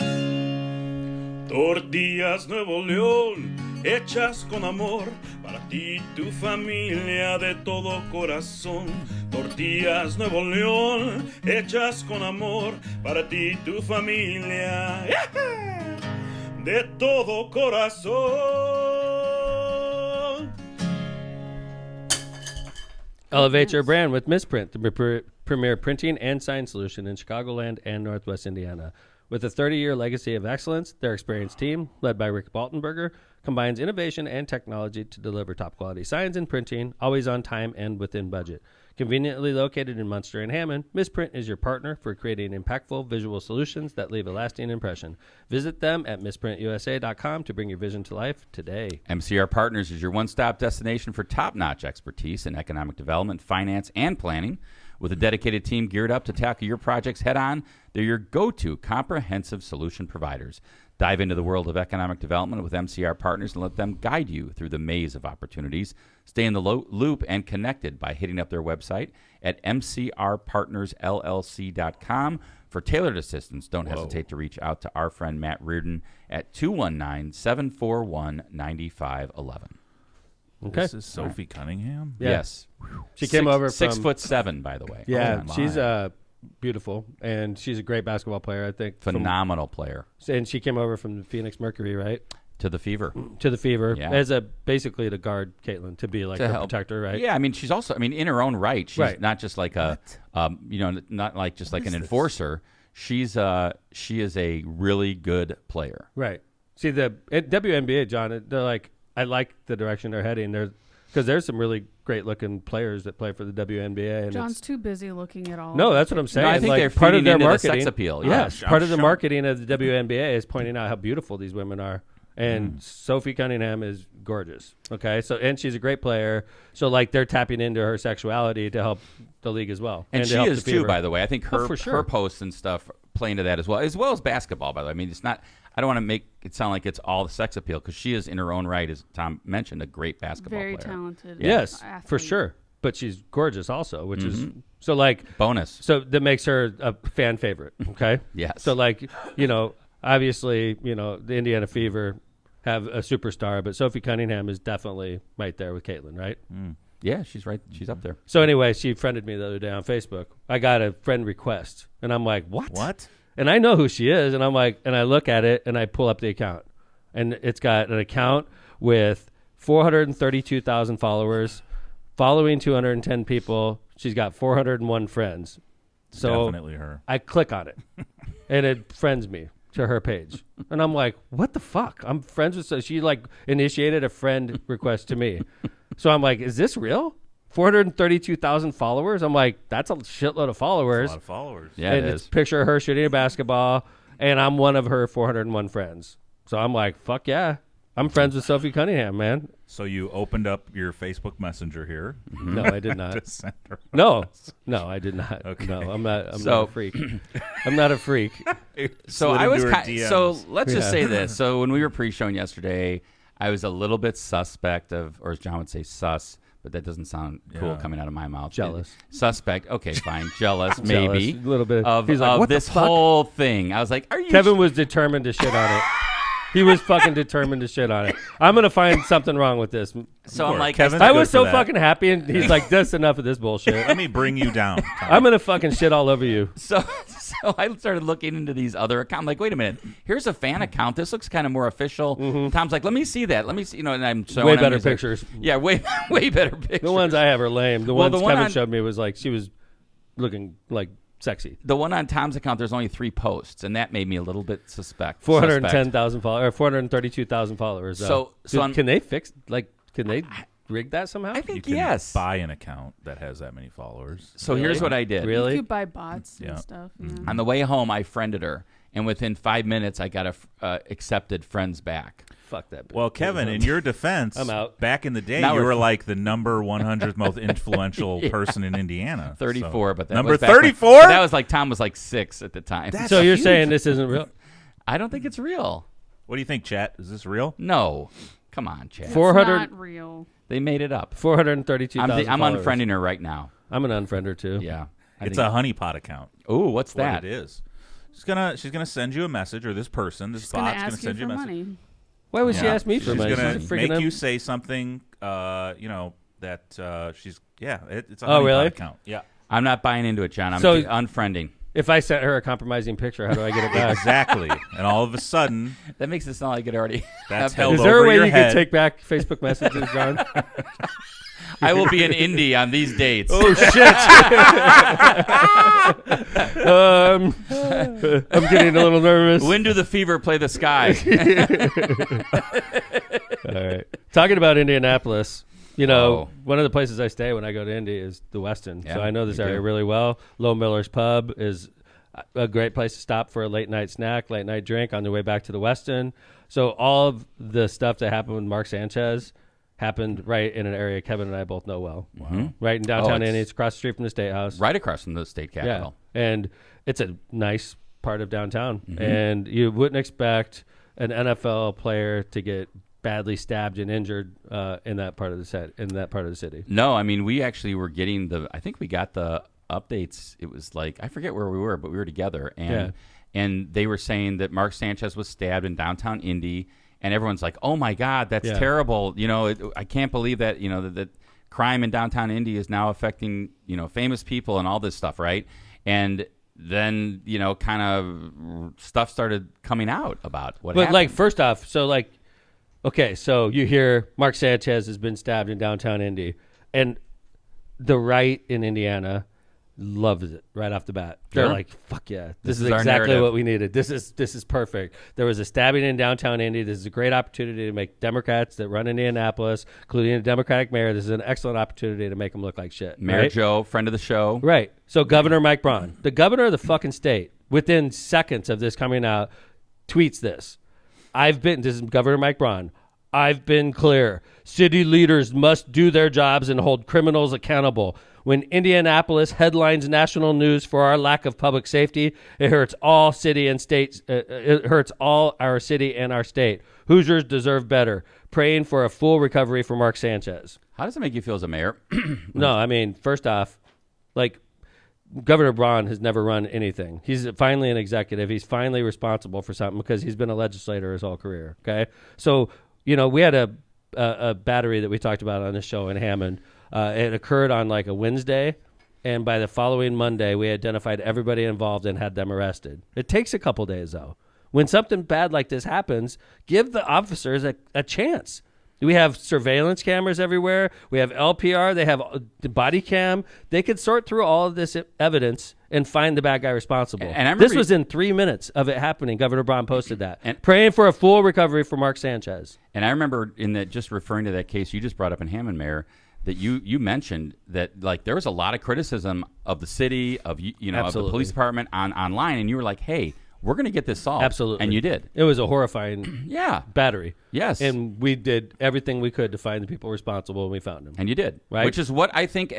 Tortillas Nuevo León, hechas con amor, para ti y tu familia de todo corazón. Tortillas Nuevo León, hechas con amor, para ti y tu familia, de todo corazón. Elevate your brand with Misprint, the premier printing and sign solution in Chicagoland and Northwest Indiana. With a 30-year legacy of excellence, their experienced team, led by Rick Baltenberger, combines innovation and technology to deliver top-quality signs and printing, always on time and within budget. Conveniently located in Munster and Hammond, Misprint is your partner for creating impactful visual solutions that leave a lasting impression. Visit them at misprintusa.com to bring your vision to life today. MCR Partners is your one-stop destination for top-notch expertise in economic development, finance, and planning. With a dedicated team geared up to tackle your projects head-on, they're your go-to comprehensive solution providers. Dive into the world of economic development with MCR Partners and let them guide you through the maze of opportunities. Stay in the loop and connected by hitting up their website at mcrpartnersllc.com. For tailored assistance, don't hesitate to reach out to our friend Matt Reardon at 219-741-9511. Okay. This is Sophie Cunningham? Yeah. Yes. She came over from 6'7", by the way. Yeah, Oh, my. she's beautiful, and she's a great basketball player, I think. Phenomenal player. And she came over from the Phoenix Mercury, right? To the Fever. To the Fever, Yeah. as basically to guard Caitlin, to be like To her help. protector, right? Yeah, I mean, she's also, in her own right, she's Right. not just like not like just like an enforcer. She is a really good player. Right. See, at WNBA, John, they're like, I like the direction they're heading. Because there's some really great-looking players that play for the WNBA. And John's too busy looking at all. no, that's what I'm saying. No, I think like, they're part of feeding their into the marketing. sex appeal. Yes, I'm part of the shocked. marketing of the WNBA is pointing out how beautiful these women are. And Sophie Cunningham is gorgeous. Okay, and she's a great player. So like they're tapping into her sexuality to help the league as well. And to she help is the too, Fever. by the way. I think her for sure. her posts and stuff play into that as well as basketball. By the way, I mean it's not. I don't want to make it sound like it's all the sex appeal because she is in her own right, as Tom mentioned, a great basketball Very player. talented. Yes, athlete. for sure. But she's gorgeous also, which is so like Bonus. so that makes her a fan favorite. Okay. Yes. So like obviously the Indiana Fever have a superstar, but Sophie Cunningham is definitely right there with Caitlin, right? Yeah, she's right. She's up there. So anyway, she friended me the other day on Facebook. I got a friend request, and I'm like, what? What? And I know who she is, and I'm like, and I look at it, and I pull up the account, and it's got an account with 432,000 followers, following 210 people. She's got 401 friends. So definitely her. I click on it, and it friends me to her page. And I'm like, what the fuck? I'm friends with... So she, like, initiated a friend request to me. So I'm like, is this real? 432,000 followers? I'm like, that's a shitload of followers. That's a lot of followers. Yeah, and it it's is. a picture of her shooting a basketball, and I'm one of her 401 friends. So I'm like, fuck yeah. I'm friends with Sophie Cunningham, man. So you opened up your Facebook Messenger here. No, I did not. to send her No, I did not. Okay. No, I'm not a freak. I'm not a freak. So Slid I was into her so DMs. let's just Yeah. say this. So when we were pre-showing yesterday, I was a little bit suspect of, or as John would say, sus, but that doesn't sound cool Yeah. coming out of my mouth. Jealous. Suspect. Okay, fine. Jealous, maybe. Jealous, a little bit. Of, He's like, of what this the fuck? whole thing. I was like, are you... Kevin was determined to shit on it. He was fucking determined to shit on it. I'm going to find something wrong with this. So I'm like, Kevin's I good was for so that. fucking happy, and he's like, that's enough of this bullshit. Let me bring you down. I'm going to fucking shit all over you. So I started looking into these other accounts. I'm like, wait a minute. Here's a fan account. This looks kind of more official. Tom's like, let me see that. Let me see. You know, and I'm showing Way him. better He's like, pictures. yeah, way better pictures. The ones I have are lame. The Well, ones the one Kevin on- showed me was like, she was looking like sexy. The one on Tom's account, there's only 3 posts, and that made me a little bit suspect. 410,000 followers, or 432,000 followers. So Dude, can they fix, like, can they rig that somehow? I You think can yes. buy an account that has that many followers. So here's what I did. Really? You could buy bots Yeah. and stuff. Yeah. On the way home, I friended her, and within 5 minutes, I got accepted friends back. Fuck that bitch. Well, Kevin, in your defense, I'm out. back in the day, Now you we're- were like the number 100th most influential person in Indiana. 34, So- but that number was back when- 34? That was like Tom was like 6 at the time. That's So you're huge. saying this isn't real? I don't think it's real. What do you think, chat? Is this real? No, come on, Chad. It's 400 not real. They made it up. 432,000 I'm followers. unfriending her right now. I'm an unfriender too. Yeah, It's a honeypot account. Oh, what's What that? it is. She's gonna send you a message, or this person, this She's gonna bot's gonna ask you send for you a message. money. Why would she Yeah. ask me for She's money? gonna She's a freaking make you say something. That she's it's a Oh, honeypot really? account. Yeah, I'm not buying into it, John. I'm So- unfriending. If I sent her a compromising picture, how do I get it back? exactly. And all of a sudden, That makes it sound like it already. that's happened. held Is there a over way your you head. can take back Facebook messages, John? I will be in Indy on these dates. Oh shit! I'm getting a little nervous. When do the fever play the sky? All right. Talking about Indianapolis, you know, Oh. one of the places I stay when I go to Indy is the Westin. Yeah, So I know this me area too. really well. Low Miller's Pub is a great place to stop for a late night snack, late night drink on the way back to the Westin. So all of the stuff that happened with Mark Sanchez happened right in an area Kevin and I both know well. Wow. Right in downtown it's- Indy. It's across the street from the State House. Right across from the state capitol. Yeah. And it's a nice part of downtown. Mm-hmm. And you wouldn't expect an NFL player to get badly stabbed and injured in that part of the city. No, I mean, we actually were getting I think we got the updates. It was like, I forget where we were, but we were together. And they were saying that Mark Sanchez was stabbed in downtown Indy. And everyone's like, oh, my God, that's terrible. You know, I can't believe that, you know, that crime in downtown Indy is now affecting, you know, famous people and all this stuff, right? And then, you know, kind of stuff started coming out about what But happened. like, first off, so like, okay, so you hear Mark Sanchez has been stabbed in downtown Indy, and the right in Indiana loves it right off the bat. They're Sure. like, fuck yeah, This this is is our exactly narrative. what we needed. This is perfect. There was a stabbing in downtown Indy. This is a great opportunity to make Democrats that run Indianapolis, including a Democratic mayor, this is an excellent opportunity to make them look like shit. Mayor right? Joe, friend of the show. Right. So Governor Mike Braun, the governor of the fucking state, within seconds of this coming out, tweets this. This is Governor Mike Braun. I've been clear. City leaders must do their jobs and hold criminals accountable. When Indianapolis headlines national news for our lack of public safety, it hurts all city and states. It hurts all our city and our state. Hoosiers deserve better. Praying for a full recovery for Mark Sanchez. How does it make you feel as a mayor? No, I mean, first off, like, Governor Braun has never run anything. He's finally an executive. He's finally responsible for something because he's been a legislator his whole career. Okay, so you know we had a battery that we talked about on this show in Hammond. It occurred on like a Wednesday, and by the following Monday, we identified everybody involved and had them arrested. It takes a couple days though. When something bad like this happens, give the officers a chance. We have surveillance cameras everywhere. We have LPR. They have the body cam. They could sort through all of this evidence and find the bad guy responsible. And this was in 3 minutes of it happening. Governor Braun posted that. And praying for a full recovery for Mark Sanchez. And I remember just referring to that case you just brought up in Hammond, Mayor, that you mentioned that like there was a lot of criticism of the city, of of the police department online, and you were like, hey, we're going to get this solved. Absolutely. And you did. It was a horrifying battery. Yes. And we did everything we could to find the people responsible, and we found them. And you did. Right? Which is what I think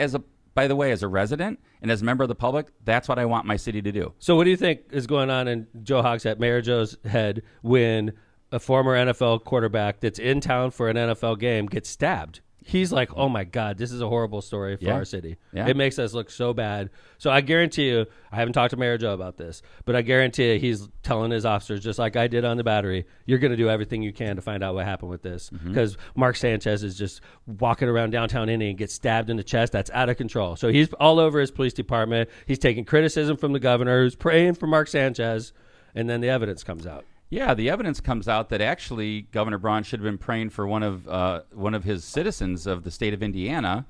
by the way, as a resident and as a member of the public, that's what I want my city to do. So what do you think is going on in Joe Hogshead, Mayor Joe's head, when a former NFL quarterback that's in town for an NFL game gets stabbed? He's like, oh, my God, this is a horrible story for our city. Yeah. It makes us look so bad. So I guarantee you, I haven't talked to Mayor Joe about this, but I guarantee you he's telling his officers, just like I did on the battery, you're going to do everything you can to find out what happened with this. Because Mark Sanchez is just walking around downtown Indy and gets stabbed in the chest. That's out of control. So he's all over his police department. He's taking criticism from the governor, who's praying for Mark Sanchez, and then the evidence comes out. Yeah, the evidence comes out that actually Governor Braun should have been praying for one of his citizens of the state of Indiana,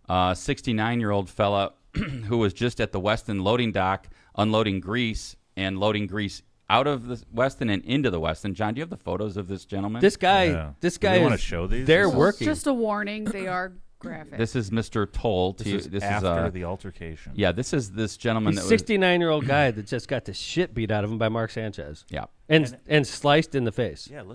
a 69-year-old fella who was just at the Weston loading dock unloading grease and loading grease out of the Weston and into the Weston. John, do you have the photos of this gentleman? This guy want to show these? They're working. Just a warning, they are graphic. This is Mr. Toll. This is after the altercation. Yeah, this is this gentleman. He's 69-year-old guy that just got the shit beat out of him by Mark Sanchez. Yeah. And sliced in the face. Yeah, it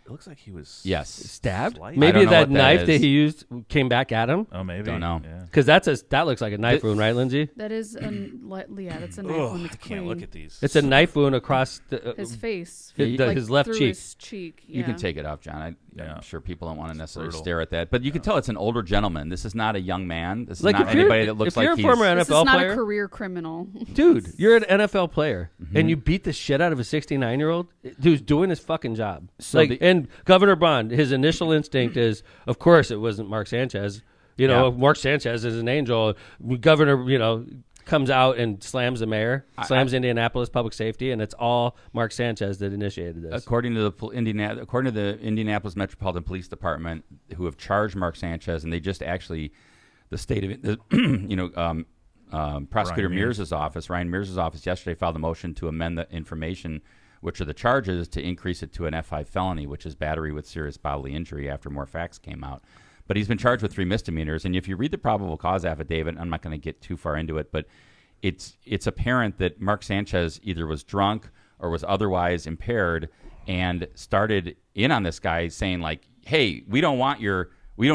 looks like he was stabbed. Sliced. Maybe that knife that he used came back at him. Oh, maybe. Don't know. Because that looks like a knife wound, right, Lindsay? That is that's a knife wound. It's I can't look at these. It's a knife wound across his face, his left cheek. His cheek. You can take it off, John. I'm sure people don't want to necessarily stare at that, but you can tell it's an older gentleman. This is not a young man. This is not anybody that looks like he's... If you're a former NFL this is not player, a career criminal. Dude, you're an NFL player, and you beat the shit out of a 69-year-old who's doing his fucking job. And Governor Braun, his initial instinct is, of course, it wasn't Mark Sanchez. Mark Sanchez is an angel. Governor, comes out and slams the mayor, slams Indianapolis public safety, and it's all Mark Sanchez that initiated this. According to the Indianapolis Metropolitan Police Department, who have charged Mark Sanchez, and they just actually, the state of Prosecutor Mears' office, Ryan Mears' office, yesterday filed a motion to amend the information, which are the charges, to increase it to an F5 felony, which is battery with serious bodily injury, after more facts came out. But he's been charged with 3 misdemeanors. And if you read the probable cause affidavit, I'm not going to get too far into it, but it's apparent that Mark Sanchez either was drunk or was otherwise impaired and started in on this guy saying like, hey, we don't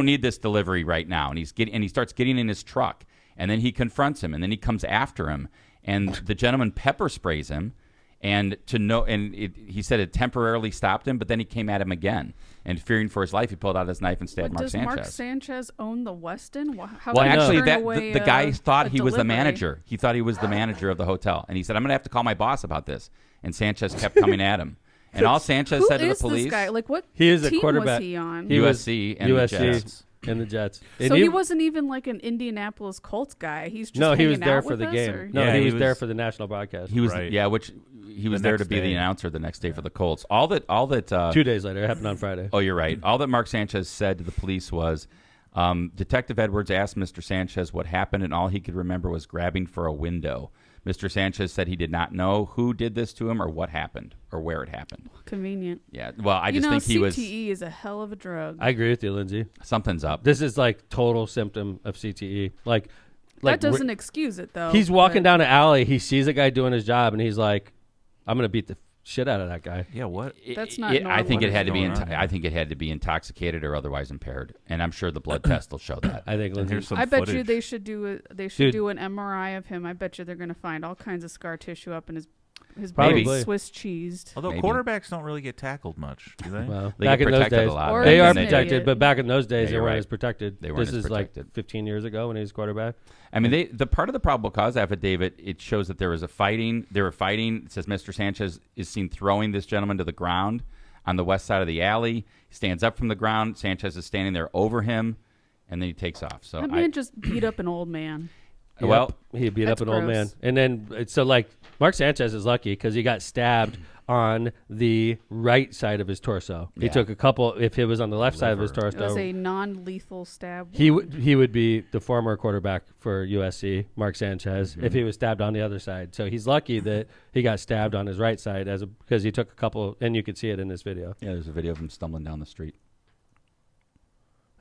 need this delivery right now. And he starts getting in his truck, and then he confronts him, and then he comes after him, and the gentleman pepper sprays him. And he said it temporarily stopped him, but then he came at him again. And fearing for his life, he pulled out his knife and stabbed Mark Sanchez. Does Mark Sanchez own the Weston? Actually, the guy thought he was the manager. He thought he was the manager of the hotel. And he said, I'm going to have to call my boss about this. And Sanchez kept coming at him. And all Sanchez said to the police... Who is this guy? Like, what he is team a quarterback. was he on? USC and the Jets. And the Jets. So he wasn't even like an Indianapolis Colts guy. He's just he was there for the game. Or? No, he was there for the national broadcast. He was he was there to be the announcer the next day for the Colts. All that 2 days later, it happened on Friday. Oh, you're right. All that Mark Sanchez said to the police was, Detective Edwards asked Mr. Sanchez what happened, and all he could remember was grabbing for a window. Mr. Sanchez said he did not know who did this to him or what happened or where it happened. Convenient. Yeah. Well, I just think he was... CTE is a hell of a drug. I agree with you, Lindsay. Something's up. This is like total symptom of CTE. Like that doesn't excuse it, though. He's walking down an alley. He sees a guy doing his job, and he's like, I'm going to beat the shit out of that guy. Yeah, what? That's not normal. I think it had to be. I think it had to be intoxicated or otherwise impaired, and I'm sure the blood test will show that. I think. I bet you they should do an MRI of him. I bet you they're going to find all kinds of scar tissue up in his Probably. body Swiss cheesed. Although quarterbacks don't really get tackled much, do they? Well, they back get in those days, a lot. They are protected, but back in those days, they you're weren't right. as protected. They weren't this as is protected. like 15 years ago when he was quarterback. I mean, the part of the probable cause affidavit, it shows that there was a fighting. They were fighting. It says Mr. Sanchez is seen throwing this gentleman to the ground on the west side of the alley. He stands up from the ground. Sanchez is standing there over him, and then he takes off. So that man just beat up an old man. Well, he beat up That's an old man. gross. And then, so like, Mark Sanchez is lucky because he got stabbed on the right side of his torso. He Yeah. took a couple, if it was on the left side of his It was torso, a non-lethal stab. he would be the former quarterback for USC, Mark Sanchez, if he was stabbed on the other side. So he's lucky that he got stabbed on his right side because he took a couple, and you could see it in this video. Yeah, there's a video of him stumbling down the street.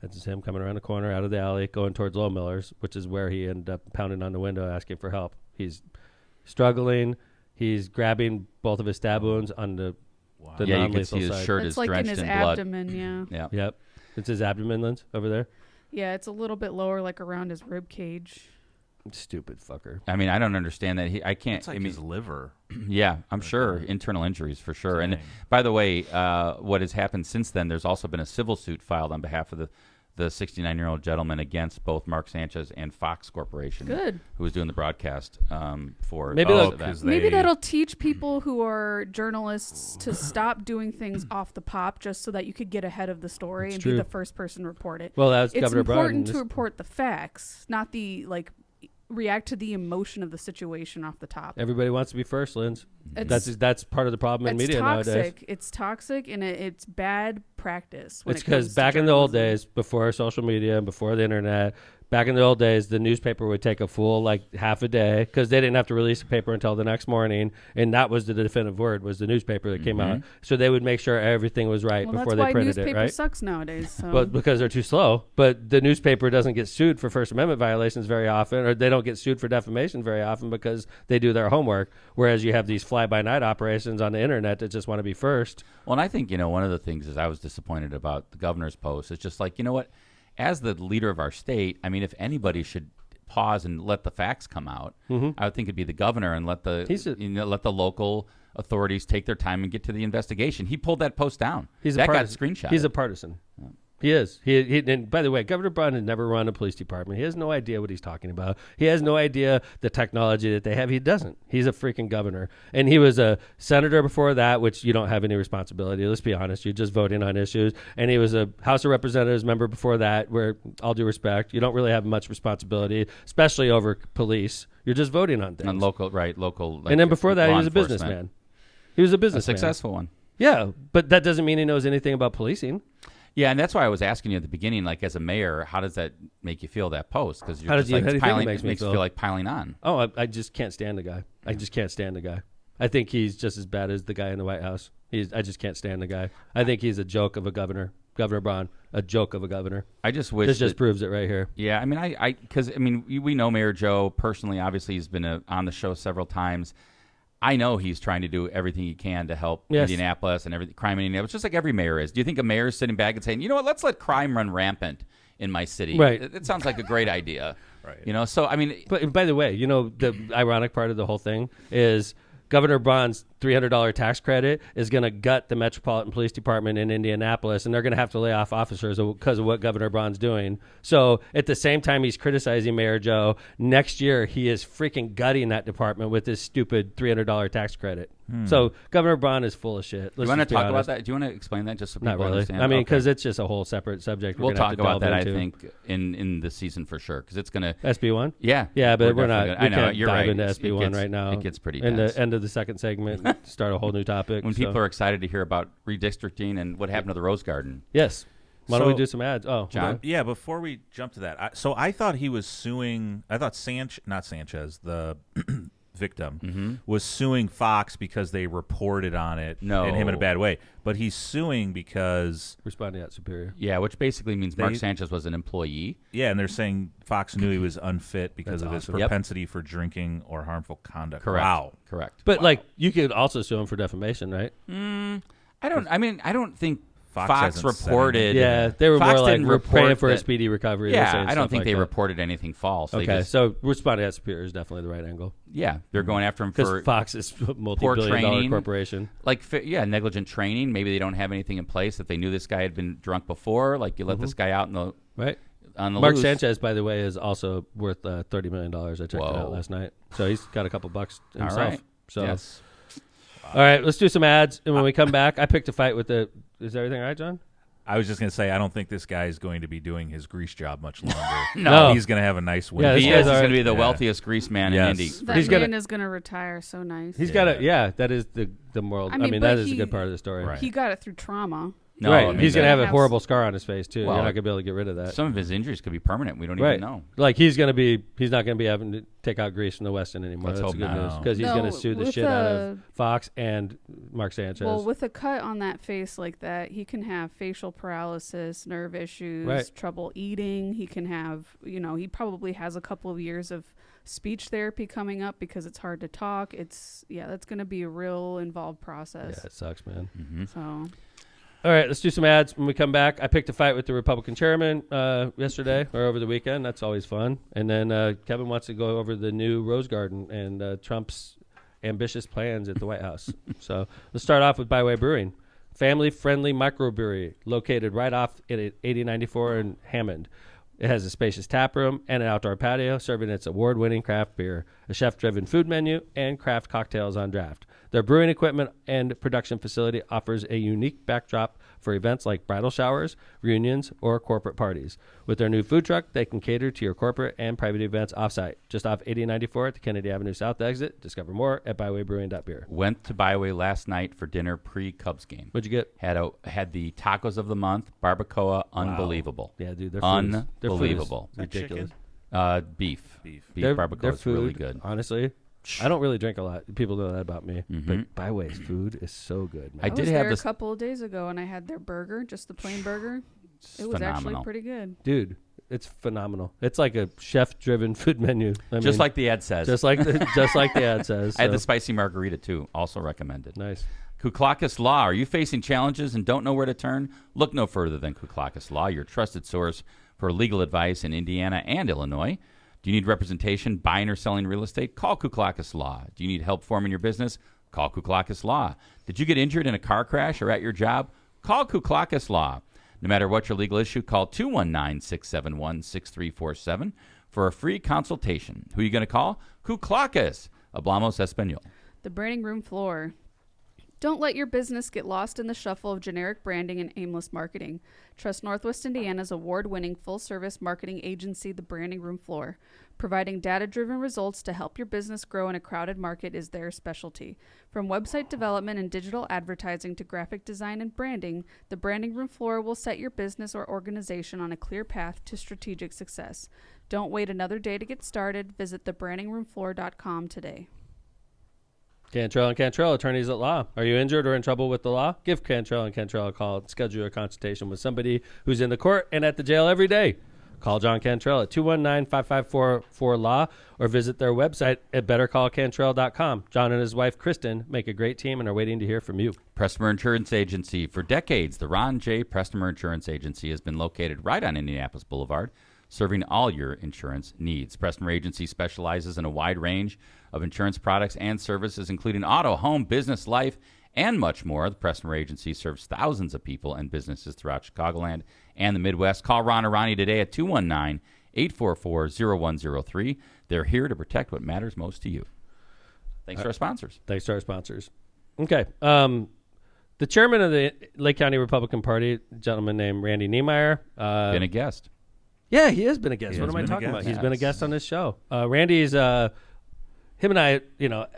That's just him coming around the corner out of the alley, going towards Low Millers, which is where he ended up pounding on the window asking for help. He's struggling. He's grabbing both of his stab wounds on the Yeah, you can non-lethal see his side. shirt It's is like in drenched his in blood. abdomen, yeah. Yeah. Yep. It's his abdomen, Linz, over there. Yeah, it's a little bit lower, like around his rib cage. Stupid fucker. I mean, I don't understand that. I can't. It's like I mean, his liver. yeah, I'm sure internal injuries for sure. And Dang. by the way, what has happened since then? There's also been a civil suit filed on behalf of the 69-year-old gentleman against both Mark Sanchez and Fox Corporation, Good. who was doing the broadcast for Maybe this they'll- event. Maybe that'll teach people who are journalists to stop doing things off the pop just so that you could get ahead of the story It's and true. be the first person to report it. Well, that's It's Governor important Brown. to report the facts, not the react to the emotion of the situation off the top. Everybody wants to be first, Linz. It's- That's part of the problem in It's media toxic. nowadays. It's toxic and it's bad practice. When It's it comes because to back in the old journalism. days, before social media and before the internet, back in the old days, the newspaper would take a full half a day because they didn't have to release a paper until the next morning, and that was the definitive word, was the newspaper that came out. So they would make sure everything was right Well, before that's they why printed it, newspaper right? sucks nowadays. So. But because they're too slow. But the newspaper doesn't get sued for First Amendment violations very often, or they don't get sued for defamation very often because they do their homework. Whereas you have these fly-by-night operations on the internet that just want to be first. Well, and I think, one of the things is I was disappointed about the governor's post. It's just like, you know what? As the leader of our state, I mean, if anybody should pause and let the facts come out, I would think it'd be the governor and let the local authorities take their time and get to the investigation. He pulled that post down. That got screenshot. He's a partisan. He is. He and by the way, Governor Brown has never run a police department. He has no idea what he's talking about. He has no idea the technology that they have. He doesn't. He's a freaking governor. And he was a senator before that, which you don't have any responsibility. Let's be honest. You're just voting on issues. And he was a House of Representatives member before that, where, all due respect, you don't really have much responsibility, especially over police. You're just voting on things. On local. And then before that, he was a enforcement. businessman. He was a A businessman. successful one. Yeah, but that doesn't mean he knows anything about policing. Yeah, and that's why I was asking you at the beginning, as a mayor, how does that make you feel, that post? Because you're How just does you- how do you think it piling, makes me makes you feel? feel like piling on. Oh, I just can't stand the guy. I just can't stand the guy. I think he's just as bad as the guy in the White House. I just can't stand the guy. I think he's a joke of a governor. Governor Braun, a joke of a governor. I just wish This just proves it right here. Yeah, I mean, because we know Mayor Joe personally. Obviously, he's been on the show several times. I know he's trying to do everything he can to help Indianapolis and everything, crime in Indianapolis, just like every mayor is. Do you think a mayor is sitting back and saying, you know what, let's let crime run rampant in my city? Right. It sounds like a great idea. Right. So, I mean. But by the way, the ironic part of the whole thing is Governor Braun's $300 tax credit is going to gut the Metropolitan Police Department in Indianapolis, and they're going to have to lay off officers because of what Governor Braun's doing. So at the same time he's criticizing Mayor Joe, next year he is freaking gutting that department with his stupid $300 tax credit. So Governor Braun is full of shit. Do you want to talk about that? Do you want to explain that just so people Not really. understand? I mean, because it's just a whole separate subject. We'll talk about that, into. I think, in the season for sure, because it's going to. SB1? Yeah. Yeah, but we're definitely not. gonna- We I know, can't you're dive right. into It SB1 gets- right now. It gets pretty In dense. the end of the second segment, start a whole new topic. When people are excited to hear about redistricting and what happened to the Rose Garden. Yes. Why don't we So- do some ads? Oh, John? Yeah, before we jump to that, I thought he was suing. I thought not Sanchez, the victim, was suing Fox because they reported on it and him in a bad way. But he's suing because responding at superior. Yeah, which basically means Mark They- Sanchez was an employee. yeah, and they're saying Fox knew he was unfit because That's of his awesome. Yep. propensity for drinking or harmful conduct. Correct. Wow. Correct. But you could also sue him for defamation, right? I don't think Fox Fox hasn't said reported. Yeah, they were Fox more like didn't we're praying report for a that- speedy recovery. They're Yeah, saying I don't stuff think like they that. reported anything false. They Okay, just- so responding at superior is definitely the right angle yeah, they're going after him because for Fox is a multi-billion-dollar training. corporation. negligent training. Maybe they don't have anything in place. If they knew this guy had been drunk before, you let this guy out Right. on the Mark loose. Sanchez, by the way, is also worth $30 million. I checked it Whoa. out last night, so he's got a couple bucks himself. All right. So, Yes. all right, let's do some ads, and when we come back, I picked a fight with the. Is everything all right, John? I was just going to say, I don't think this guy is going to be doing his grease job much longer. No. He's going to have a nice win. Yeah, this he guy's is. He's alright. going to be the Yeah. wealthiest grease man in Indy. That He's man gonna- is going to retire so nice. He's got that is the moral. I mean, that but is a he- good part of the story. Right. He got it through trauma. No, right. I mean, He's going to have a have horrible scar on his face, too. Well, You're not going to be able to get rid of that. Some of his injuries could be permanent. We don't Right. even know. Like, he's not going to be having to take out grease from the Westin anymore. Let's That's hope good not. news. Because he's No, going to sue the with shit out of Fox and Mark Sanchez. Well, with a cut on that face like that, he can have facial paralysis, nerve issues, Right. trouble eating. He can have, he probably has a couple of years of speech therapy coming up because it's hard to talk. That's going to be a real involved yeah, process. it sucks, man. Mm-hmm. So, All right, let's do some ads. When we come back, I picked a fight with the Republican chairman yesterday or over the weekend. That's always fun. And then Kevin wants to go over the new Rose Garden and Trump's ambitious plans at the White House. So let's start off with Byway Brewing. Family-friendly microbrewery located right off at 8094 in Hammond. It has a spacious tap room and an outdoor patio serving its award-winning craft beer, a chef-driven food menu, and craft cocktails on draft. Their brewing equipment and production facility offers a unique backdrop for events like bridal showers, reunions, or corporate parties. With their new food truck, they can cater to your corporate and private events offsite. Just off 8094 at the Kennedy Avenue South exit. Discover more at bywaybrewing.beer. Went to Byway last night for dinner pre-Cubs game. What'd you get? Had the tacos of the month, barbacoa, unbelievable. Yeah, dude, their Unbelievable. food is ridiculous. Beef. Beef. Beef Their barbacoa is food, really good. Honestly, I don't really drink a lot. People know that about me. Mhm. But Byway's food is so good, man. I I did was have there this- a couple of days ago, and I had their burger, just the plain burger. It's It was actually phenomenal. pretty good. Dude, it's phenomenal. It's like a chef-driven food menu. Just mean, like the ad says. just like the ad says. I had the so. spicy margarita too, also recommended. Nice. Kuklakis Law. Are you facing challenges and don't know where to turn? Look no further than Kuklakis Law, your trusted source for legal advice in Indiana and Illinois. Do you need representation buying or selling real estate? Call Kuklakis Law. Do you need help forming your business? Call Kuklakis Law. Did you get injured in a car crash or at your job? Call Kuklakis Law. No matter what your legal issue, call 219-671-6347 for a free consultation. Who are you going to call? Kuklakis. Hablamos Español. The branding room floor. Don't let your business get lost in the shuffle of generic branding and aimless marketing. Trust Northwest Indiana's award-winning full-service marketing agency, The Branding Room Floor. Providing data-driven results to help your business grow in a crowded market is their specialty. From website development and digital advertising to graphic design and branding, The Branding Room Floor will set your business or organization on a clear path to strategic success. Don't wait another day to get started. Visit thebrandingroomfloor.com today. Cantrell and Cantrell, attorneys at law. Are you injured or in trouble with the law? Give Cantrell and Cantrell a call and schedule a consultation with somebody who's in the court and at the jail every day. Call John Cantrell at 219-5544-LAW or visit their website at bettercallcantrell.com. John and his wife, Kristen, make a great team and are waiting to hear from you. Prestmer Insurance Agency. For decades, the Ron J. Prestmer Insurance Agency has been located right on Indianapolis Boulevard, serving all your insurance needs. Prestmer Agency specializes in a wide range of insurance products and services, including auto, home, business, life, and much more. The Prestmer Agency serves thousands of people and businesses throughout Chicagoland and the Midwest. Call Ron or Ronnie today at 219-844-0103. They're here to protect what matters most to you. Thanks to our sponsors. Thanks to our sponsors. Okay. The chairman of the Lake County Republican Party, a gentleman named Randy Niemeyer. Been a guest. Yeah, he has been a guest. He What has am I been a talking about? guest. He's been a guest on this show. Randy's, him and I,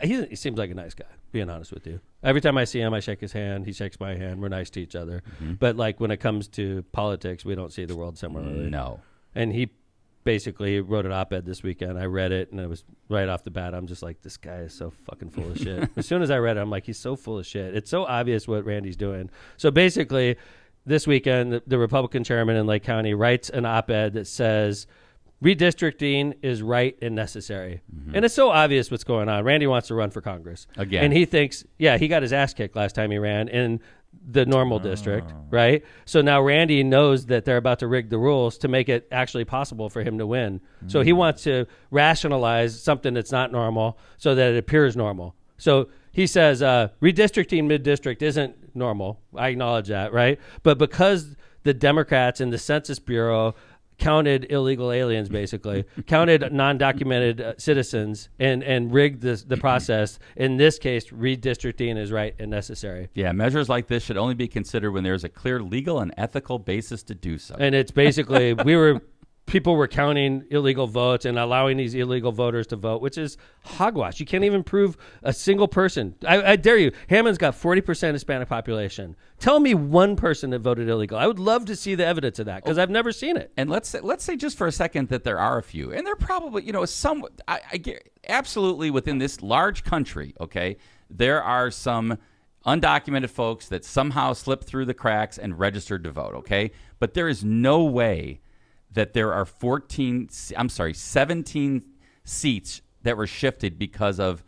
he seems like a nice guy, being honest with you. Every time I see him, I shake his hand. He shakes my hand. We're nice to each other. Mm-hmm. But like when it comes to politics, we don't see the world similarly. No. And he basically wrote an op-ed this weekend. I read it, and it was right off the bat. I'm just like, this guy is so fucking full of shit. As soon as I read it, I'm like, he's so full of shit. It's so obvious what Randy's doing. So basically, this weekend, the Republican chairman in Lake County writes an op-ed that says redistricting is right and necessary. Mm-hmm. And it's so obvious what's going on. Randy wants to run for Congress. Again. And he thinks, he got his ass kicked last time he ran in the normal district, right? So now Randy knows that they're about to rig the rules to make it actually possible for him to win. Mm-hmm. So he wants to rationalize something that's not normal so that it appears normal. So he says redistricting mid-district isn't normal. I acknowledge that, right? But because the Democrats and the Census Bureau counted illegal aliens, basically, counted non-documented citizens, and rigged the process. In this case, redistricting is right and necessary. Yeah, measures like this should only be considered when there is a clear legal and ethical basis to do so. And it's basically, people were counting illegal votes and allowing these illegal voters to vote, which is hogwash. You can't even prove a single person. I dare you. Hammond's got 40% Hispanic population. Tell me one person that voted illegal. I would love to see the evidence of that because I've never seen it. And let's say just for a second that there are a few, and they're probably, some. I get absolutely within this large country. Okay, there are some undocumented folks that somehow slipped through the cracks and registered to vote. Okay, but there is no way that there are 17 seats that were shifted because of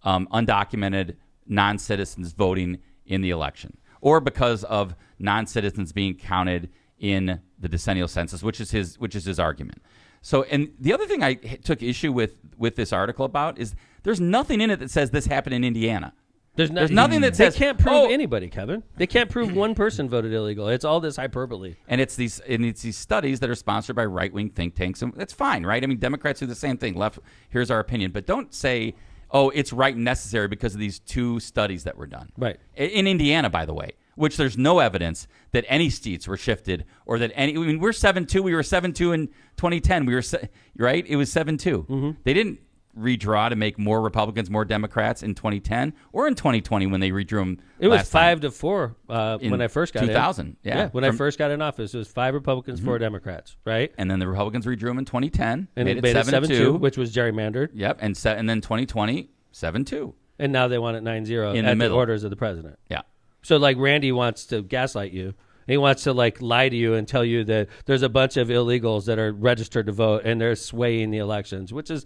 undocumented non-citizens voting in the election, or because of non-citizens being counted in the decennial census, which is his argument. So, and the other thing I took issue with this article about is there's nothing in it that says this happened in Indiana. There's nothing that says they can't prove anybody, Kevin. They can't prove one person voted illegal. It's all this hyperbole. And it's these studies that are sponsored by right-wing think tanks, and that's fine, right? I mean, Democrats do the same thing. Left, here's our opinion, but don't say, "Oh, it's right and necessary" because of these 2 studies that were done. Right. In Indiana, by the way, which there's no evidence that any seats were shifted or that any. I mean, we're 7-2. We were 7-2 in 2010. We were right. It was 7-2. Mm-hmm. They didn't redraw to make more Republicans, more Democrats in 2010 or in 2020 when they redrew them. It was 5-4 when I first got 2000, in. Yeah, when I first got in office, it was 5 Republicans, 4 Democrats, right? And then the Republicans redrew them in 2010, and made it 7-2, which was gerrymandered. Yep, and then 2020, 7-2. And now they want it 9-0 at the orders of the president. Yeah. So like Randy wants to gaslight you. He wants to like lie to you and tell you that there's a bunch of illegals that are registered to vote and they're swaying the elections, which is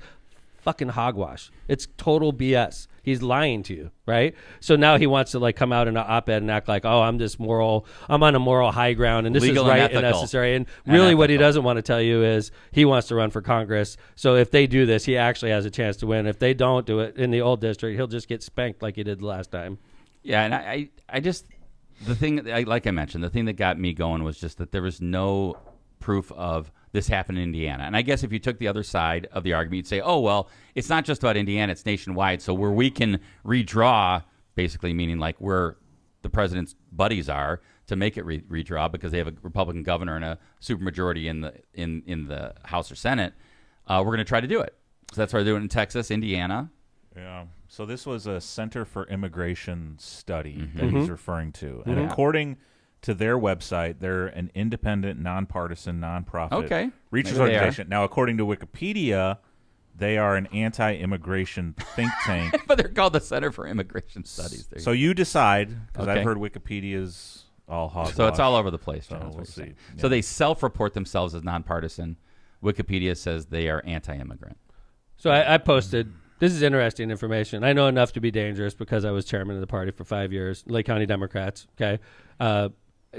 fucking hogwash. It's total BS. He's lying to you, right? So now he wants to like come out in an op-ed and act like, oh, I'm on a moral high ground and this Legal is right and necessary. And really what he doesn't want to tell you is he wants to run for Congress. So if they do this, he actually has a chance to win. If they don't do it in the old district, he'll just get spanked like he did the last time. Yeah, and I just, the thing, like I mentioned, the thing that got me going was just that there was no proof of this happened in Indiana. And I guess if you took the other side of the argument, you'd say, oh, well, it's not just about Indiana, it's nationwide. So where we can redraw, basically meaning like where the president's buddies are, to make it redraw because they have a Republican governor and a supermajority in the House or Senate, we're going to try to do it. So that's why they're doing it in Texas, Indiana. Yeah. So this was a Center for Immigration study that he's referring to. And according to their website, they're an independent, nonpartisan, nonprofit research organization. Now, according to Wikipedia, they are an anti-immigration think tank. But they're called the Center for Immigration Studies. So you decide, because I've heard Wikipedia's all hogwash. So it's all over the place, John. So we'll see. So they self-report themselves as nonpartisan. Wikipedia says they are anti-immigrant. So I posted, this is interesting information. I know enough to be dangerous because I was chairman of the party for 5 years, Lake County Democrats, okay?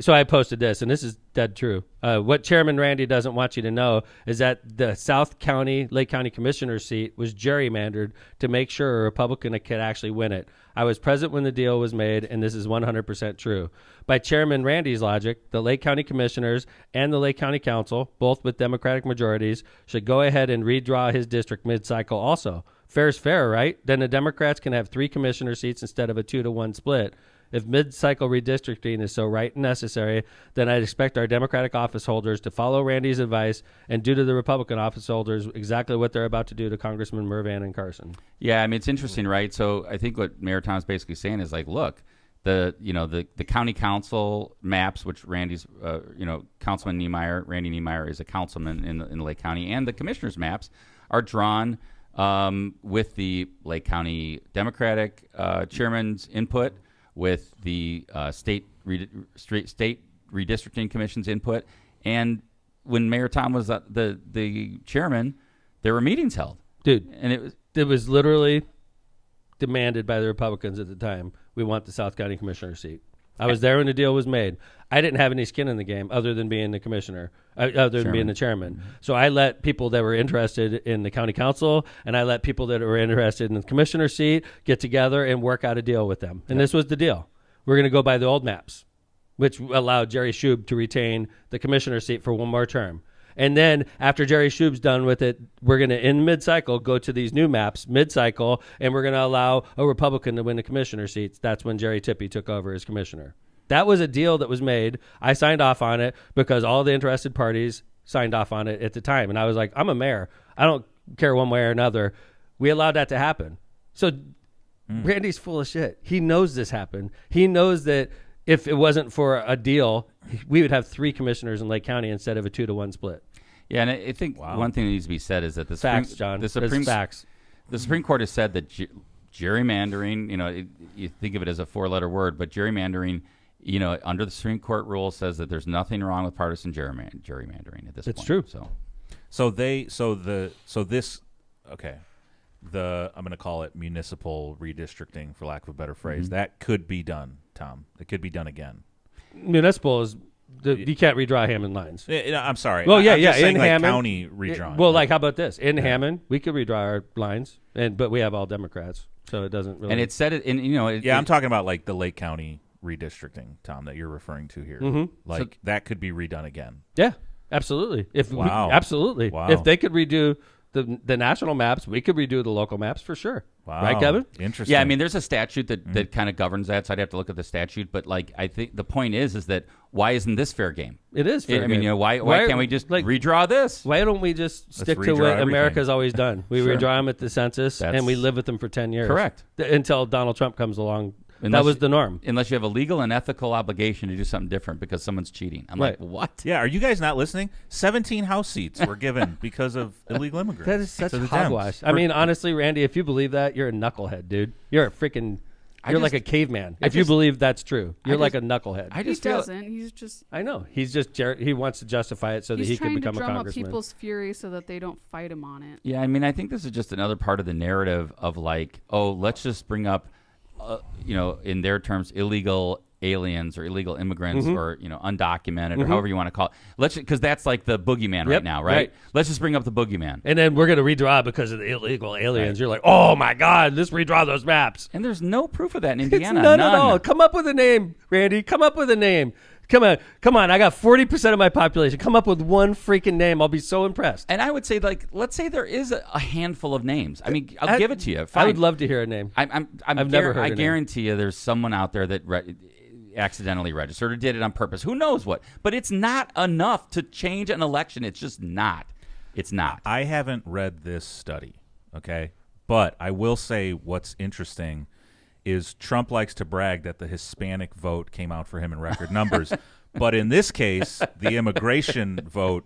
So I posted this, and this is dead true. What Chairman Randy doesn't want you to know is that the South County, Lake County Commissioner seat was gerrymandered to make sure a Republican could actually win it. I was present when the deal was made, and this is 100% true. By Chairman Randy's logic, the Lake County Commissioners and the Lake County Council, both with Democratic majorities, should go ahead and redraw his district mid-cycle also. Fair's fair, right? Then the Democrats can have 3 commissioner seats instead of a 2-to-1 split. If mid-cycle redistricting is so right and necessary, then I'd expect our Democratic office holders to follow Randy's advice and do to the Republican office holders exactly what they're about to do to Congressman Mervan and Carson. Yeah, I mean, it's interesting, right? So I think what Mayor Tom's basically saying is like, look, the county council maps, which Randy's, Councilman Niemeyer, Randy Niemeyer is a councilman in Lake County, and the commissioners' maps are drawn with the Lake County Democratic chairman's input, with the state redistricting commission's input, and when Mayor Tom was the chairman, there were meetings held, dude, and it was literally demanded by the Republicans at the time. We want the South County Commissioner seat. I was there when the deal was made. I didn't have any skin in the game other than being the commissioner, than being the chairman. Mm-hmm. So I let people that were interested in the county council and I let people that were interested in the commissioner seat get together and work out a deal with them. And this was the deal. We're going to go by the old maps, which allowed Jerry Shub to retain the commissioner seat for one more term. And then after Jerry Shub's done with it, we're going to, in mid-cycle, go to these new maps, mid-cycle, and we're going to allow a Republican to win the commissioner seats. That's when Jerry Tippie took over as commissioner. That was a deal that was made. I signed off on it because all the interested parties signed off on it at the time. And I was like, I'm a mayor. I don't care one way or another. We allowed that to happen. So Randy's full of shit. He knows this happened. He knows that if it wasn't for a deal, we would have 3 commissioners in Lake County instead of a 2-to-1 split. Yeah, and I think one thing that needs to be said is that the facts, John. The Supreme Court has said that gerrymandering, you think of it as a 4-letter word, but gerrymandering, under the Supreme Court rule says that there's nothing wrong with partisan gerrymandering at this point. It's true. I'm going to call it municipal redistricting, for lack of a better phrase. That could be done, Tom. It could be done again. Municipal is you can't redraw Hammond lines. I'm sorry. Well, I'm just saying, in like, Hammond, county redrawn. How about this? In Hammond, we could redraw our lines, but we have all Democrats, so it doesn't really. And it said it in I'm talking about like the Lake County redistricting, Tom, that you're referring to here. That could be redone again. Yeah, absolutely. Absolutely. Wow. If they could redo the national maps, we could redo the local maps for sure. Wow. Right, Kevin? Interesting. Yeah, I mean, there's a statute that kind of governs that, so I'd have to look at the statute. But I think the point is that why isn't this fair game? It is fair game. I mean, why can't we just redraw this? Why don't we just stick to what America's always done? We redraw them at the census, and we live with them for 10 years. Correct. Until Donald Trump comes along. That was the norm. Unless you have a legal and ethical obligation to do something different because someone's cheating. I'm like, what? Yeah, are you guys not listening? 17 House seats were given because of illegal immigrants. That is such hogwash. I mean, honestly, Randy, if you believe that, you're a knucklehead, dude. You're a freaking... You're like a caveman. If you believe that's true, you're like a knucklehead. He doesn't. He's just... I know. He's just... He wants to justify it so that he can become a congressman. He's trying to drum up people's fury so that they don't fight him on it. Yeah, I mean, I think this is just another part of the narrative of let's just bring up... in their terms, illegal aliens or illegal immigrants or undocumented or however you want to call it. Because that's like the boogeyman right now, right? Let's just bring up the boogeyman, and then we're going to redraw because of the illegal aliens. Right. You're like, oh my God, let's redraw those maps. And there's no proof of that in Indiana. It's none at all. Come up with a name, Randy. Come up with a name. Come on. I got 40% of my population. Come up with one freaking name. I'll be so impressed. And I would say, let's say there is a handful of names. I mean, I'll give it to you. Fine. I would love to hear a name. I've never heard. I guarantee you, there's someone out there that accidentally registered or did it on purpose. Who knows what? But it's not enough to change an election. It's just not. It's not. I haven't read this study, okay? But I will say what's interesting is Trump likes to brag that the Hispanic vote came out for him in record numbers. But in this case, the immigration vote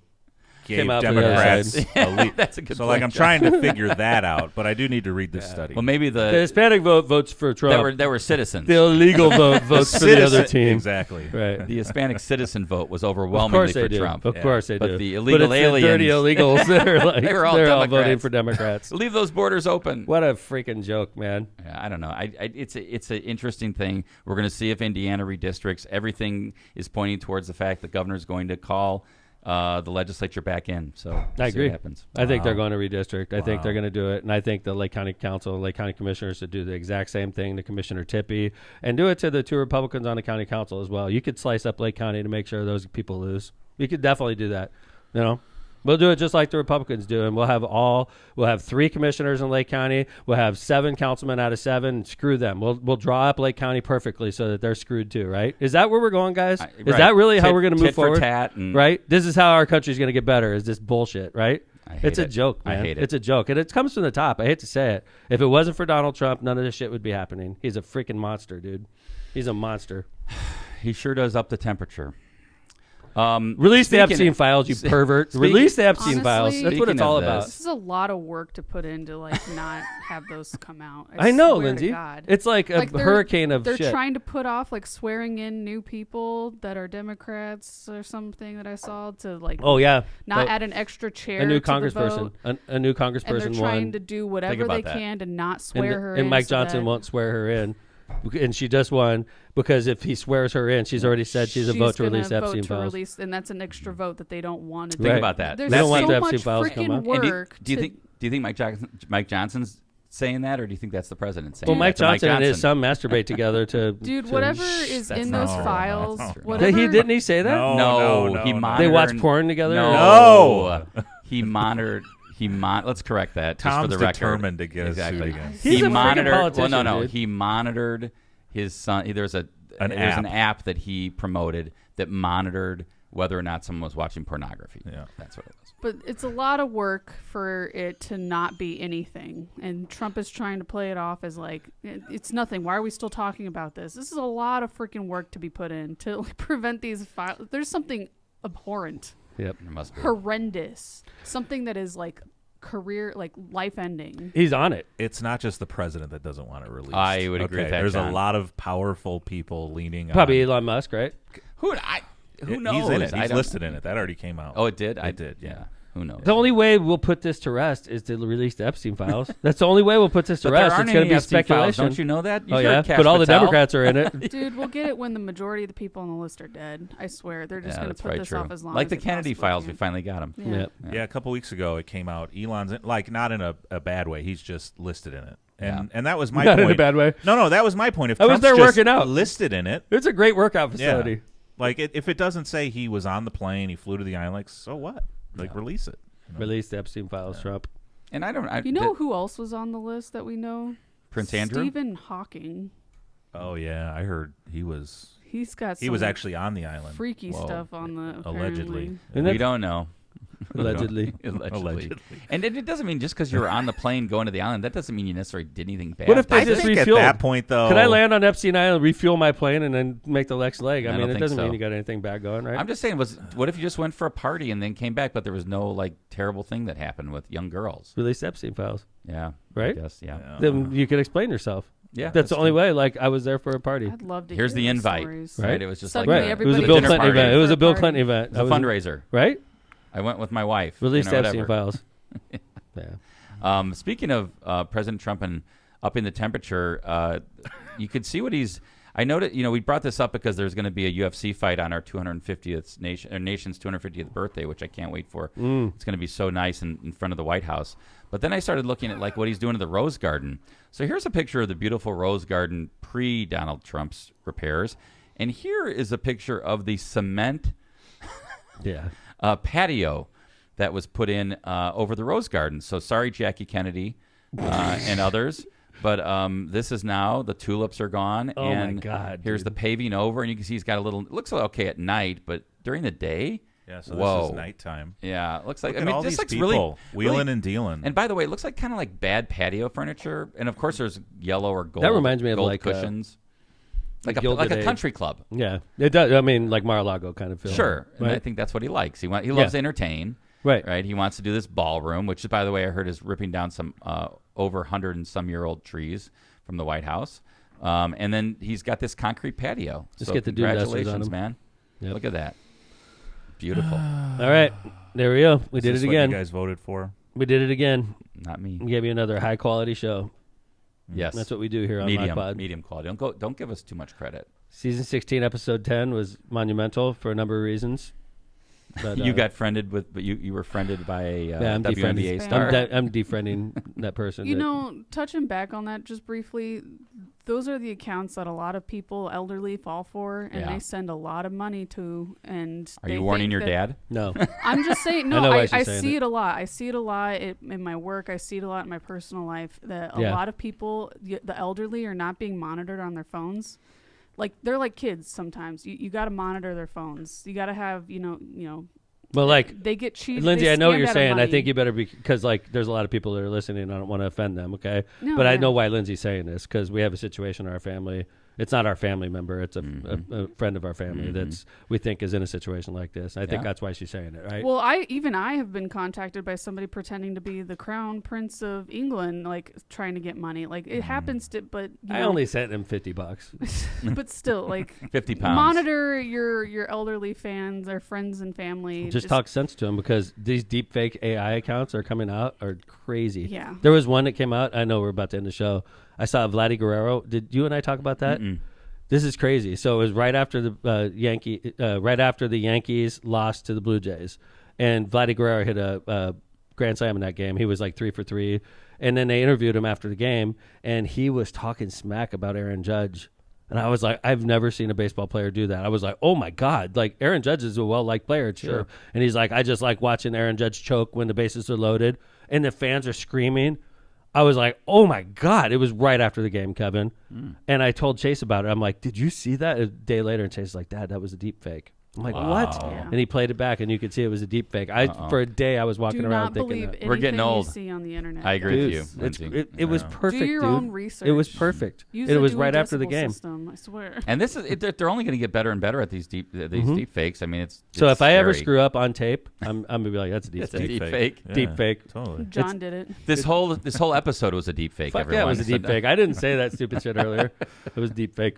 gave Democrats a lead. That's a good so point, I'm trying to figure that out, but I do need to read this study. Well, maybe the Hispanic vote votes for Trump. There were citizens. The illegal vote votes for the other team. Exactly. Right. The Hispanic citizen vote was overwhelmingly for Trump. Of course they do. But the illegal aliens, the dirty illegals that are they're all voting for Democrats. Leave those borders open. What a freaking joke, man. Yeah, I don't know. It's an interesting thing. We're going to see if Indiana redistricts. Everything is pointing towards the fact the governor's going to call the legislature back in. So I agree. What happens. I think they're going to redistrict. I think they're going to do it. And I think the Lake County Council and Lake County Commissioners should do the exact same thing to Commissioner Tippie and do it to the 2 Republicans on the county council as well. You could slice up Lake County to make sure those people lose. You could definitely do that. We'll do it just like the Republicans do, and we'll have 3 commissioners in Lake County. We'll have 7 councilmen out of 7. Screw them. We'll draw up Lake County perfectly so that they're screwed too, right? Is that where we're going, guys? Is that really how we're going to move forward? Right? This is how our country's going to get better. Is this bullshit, right? It's a joke, man. I hate it. It's a joke, and it comes from the top. I hate to say it. If it wasn't for Donald Trump, none of this shit would be happening. He's a freaking monster, dude. He's a monster. He sure does up the temperature. Release the Epstein files, you pervert. Release the Epstein files. That's what it's all about. This is a lot of work to put in to not have those come out. I know, Lindsay. It's like a hurricane of shit. They're trying to put off swearing in new people that are Democrats or something that I saw to not add an extra chair. A new to congressperson. The vote. A new congressperson. And they're trying to do whatever they can to not swear her in. And Mike Johnson won't swear her in. And she just won because if he swears her in, she's already said she's a vote to release Epstein files. And that's an extra vote that they don't want to Think about that. There's they don't so want the much Epstein files come freaking up. work. Do you think Mike Johnson's saying that, or do you think that's the president saying? Well, that Mike to Mike Johnson and his son masturbate together to. Dude, whatever is in those files. That's true. Whatever. Didn't he say that? No, he monitored. They watch porn together. No, he monitored. Let's correct that. Just for Tom's the record. determined to get Exactly. us sued again. He's a freaking politician, Well, no. dude. He monitored his son. There's an app that he promoted that monitored whether or not someone was watching pornography. Yeah, that's what it was. But it's a lot of work for it to not be anything. And Trump is trying to play it off as like, it's nothing. Why are we still talking about this? This is a lot of freaking work to be put in to prevent these files. There's something abhorrent. Yep. There must be. Horrendous. Something that is like career, like life ending. He's on it. It's not just the president that doesn't want it released. I would agree with that, There's John. a lot of powerful people leaning Probably on. Elon Musk, right? Who knows? He's in it. I He's don't- listed in it. That already came out. Oh, it did. It did. Yeah. Who knows? The only way we'll put this to rest is to release the Epstein files. That's the only way we'll put this to But there rest. aren't It's going any to be Epstein files. speculation. Don't you know that? Oh yeah, but all the Democrats are in it. Dude, we'll get it when the majority of the people on the list are dead. I swear. They're just going to put this off as long like as the they Kennedy possibly files, can. we finally got them. Yeah. Yeah, a couple weeks ago it came out. Elon's in, like not in a bad way. He's just listed in it, and that was my Not point. in a bad way. No, that was my point. If I was Trump's there just working out. listed in it, It's a great workout yeah. facility. Like if it doesn't say he was on the plane, he flew to the island. Like so what? Like release it. You know? Release the Epstein files, Trump. And I don't. You know who else was on the list that we know? Prince Andrew? Stephen Hawking. Oh yeah, I heard he was. He's got He some was actually on the island. freaky Whoa. stuff on the Allegedly. apparently. We don't know. Allegedly. Allegedly. And it doesn't mean just because you were on the plane going to the island, that doesn't mean you necessarily did anything bad. What if they I just think refueled? at that point though, Could I land on Epstein Island, refuel my plane, and then make the next leg? I I mean, don't it think doesn't so. mean you got anything bad going, right? I'm just saying, what if you just went for a party and then came back, but there was no like terrible thing that happened with young girls? Release the Epstein files. Yeah. Right? I guess, yeah. Then you could explain yourself. Yeah. That's the only way. Like, I was there for a party. I'd love to Here's hear the those invite. stories. Right? It was just Suddenly like Right. It was a everybody Bill dinner Clinton party. event. It was for a Bill party. Clinton event. It was a fundraiser. Right? I went with my wife. Release the Epstein whatever. files. Yeah. Speaking of President Trump and upping the temperature, you could see what he's. I noted, we brought this up because there's going to be a UFC fight on our 250th nation's 250th birthday, which I can't wait for. It's going to be so nice in front of the White House. But then I started looking at like what he's doing to the Rose Garden. So here's a picture of the beautiful Rose Garden pre-Donald Trump's repairs, and here is a picture of the cement Yeah. patio that was put in over the Rose Garden. So sorry, Jackie Kennedy and others. But this is now, the tulips are gone. Oh, my and God, here's dude. the paving over, and you can see he's got a little, it looks okay at night, but during the day, Yeah, so whoa. this is nighttime. Yeah, it looks like, Look I at mean, all this these looks people really, wheeling really, and dealing. and by the way, it looks like kind of like bad patio furniture. And of course, there's yellow or gold. That reminds me of gold like, cushions. Like a Gilded Age. country club. Yeah. It does. I mean, like Mar-a-Lago kind of feel. Sure. And I Right? think that's what he likes. He loves to entertain. Right. Right. He wants to do this ballroom, which, by the way, I heard is ripping down some over 100-and-some-year-old trees from the White House. And then he's got this concrete patio. Just so get the dune dusters on congratulations, him. man. Yep. Look at that. Beautiful. All right. There we go. We Is did this it what again. you guys voted for? We did it again. Not me. We gave you another high-quality show. Yes. That's what we do here on medium, MyPod. medium quality. Don't give us too much credit. Season 16, episode 10 was monumental for a number of reasons. But, You got friended with, but you were friended by a yeah, I'm WNBA defriending. star. I'm defriending that person. You that- know, touching back on that just briefly, those are the accounts that a lot of people, elderly, fall for, and Yeah. they send a lot of money to. And Are they you warning think your that- dad? No. I'm just saying. I No, know why I she's saying see it. it a lot. I see it a lot in my work. I see it a lot in my personal life. That a Yeah. lot of people, the elderly, are not being monitored on their phones. Like they're like kids sometimes. You got to monitor their phones. You got to have you know. Well, like, They get cheated. Lindsay, they I know what scammed you're out of saying. I money. think you better be, because, like, there's a lot of people that are listening, and I don't want to offend them, okay? No, but I yeah. know why Lindsay's saying this, because we have a situation in our family. It's not our family member. It's a friend of our family that's, we think, is in a situation like this. I think Yeah. that's why she's saying it, right? Well, I have been contacted by somebody pretending to be the Crown Prince of England, like trying to get money. Like it happens to, but you I know, only sent him $50. but still, like 50 pounds. monitor your elderly fans, their friends and family. Just talk sense to him, because these deep fake AI accounts are coming out are crazy. Yeah. There was one that came out. I know we're about to end the show. I saw Vladdy Guerrero. Did you and I talk about that? Mm-mm. This is crazy. So it was right after the Yankees lost to the Blue Jays, and Vladdy Guerrero hit a grand slam in that game. He was like 3 for 3. And then they interviewed him after the game, and he was talking smack about Aaron Judge. And I was like, I've never seen a baseball player do that. I was like, oh, my God. Like, Aaron Judge is a well-liked player, too. Sure. And he's like, I just like watching Aaron Judge choke when the bases are loaded and the fans are screaming. I was like, oh, my God. It was right after the game, Kevin. And I told Chase about it. I'm like, did you see that? A day later, and Chase is like, Dad, that was a deep fake. I'm like, what? Yeah. And he played it back, and you could see it was a deep fake. For a day, I was walking around thinking that. We're getting old. You see on the internet. I agree with you. It was perfect, Do your own research. It was perfect. It was right after the game. System, I swear. And this is they're only going to get better and better at these deep fakes. I mean, it's so if scary. I ever screw up on tape, I'm gonna be like, that's a deep fake. Deep fake. Yeah, deep fake. Totally. John did it. This whole episode was a deep fake. Fuck everyone. yeah, it was a deep fake. I didn't say that stupid shit earlier. It was deep fake.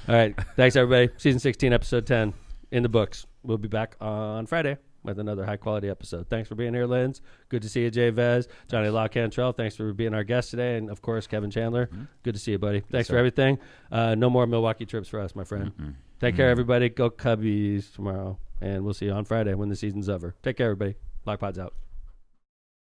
All right, thanks everybody. Season 16, episode 10 in the books. We'll be back on Friday with another high-quality episode. Thanks for being here, Linz. Good to see you, Jay Vez. Johnny Law Cantrell, thanks for being our guest today. And, of course, Kevin Chandler. Good to see you, buddy. Thanks for everything. No more Milwaukee trips for us, my friend. Take care, everybody. Go Cubbies tomorrow. And we'll see you on Friday when the season's over. Take care, everybody. Lock Pods out.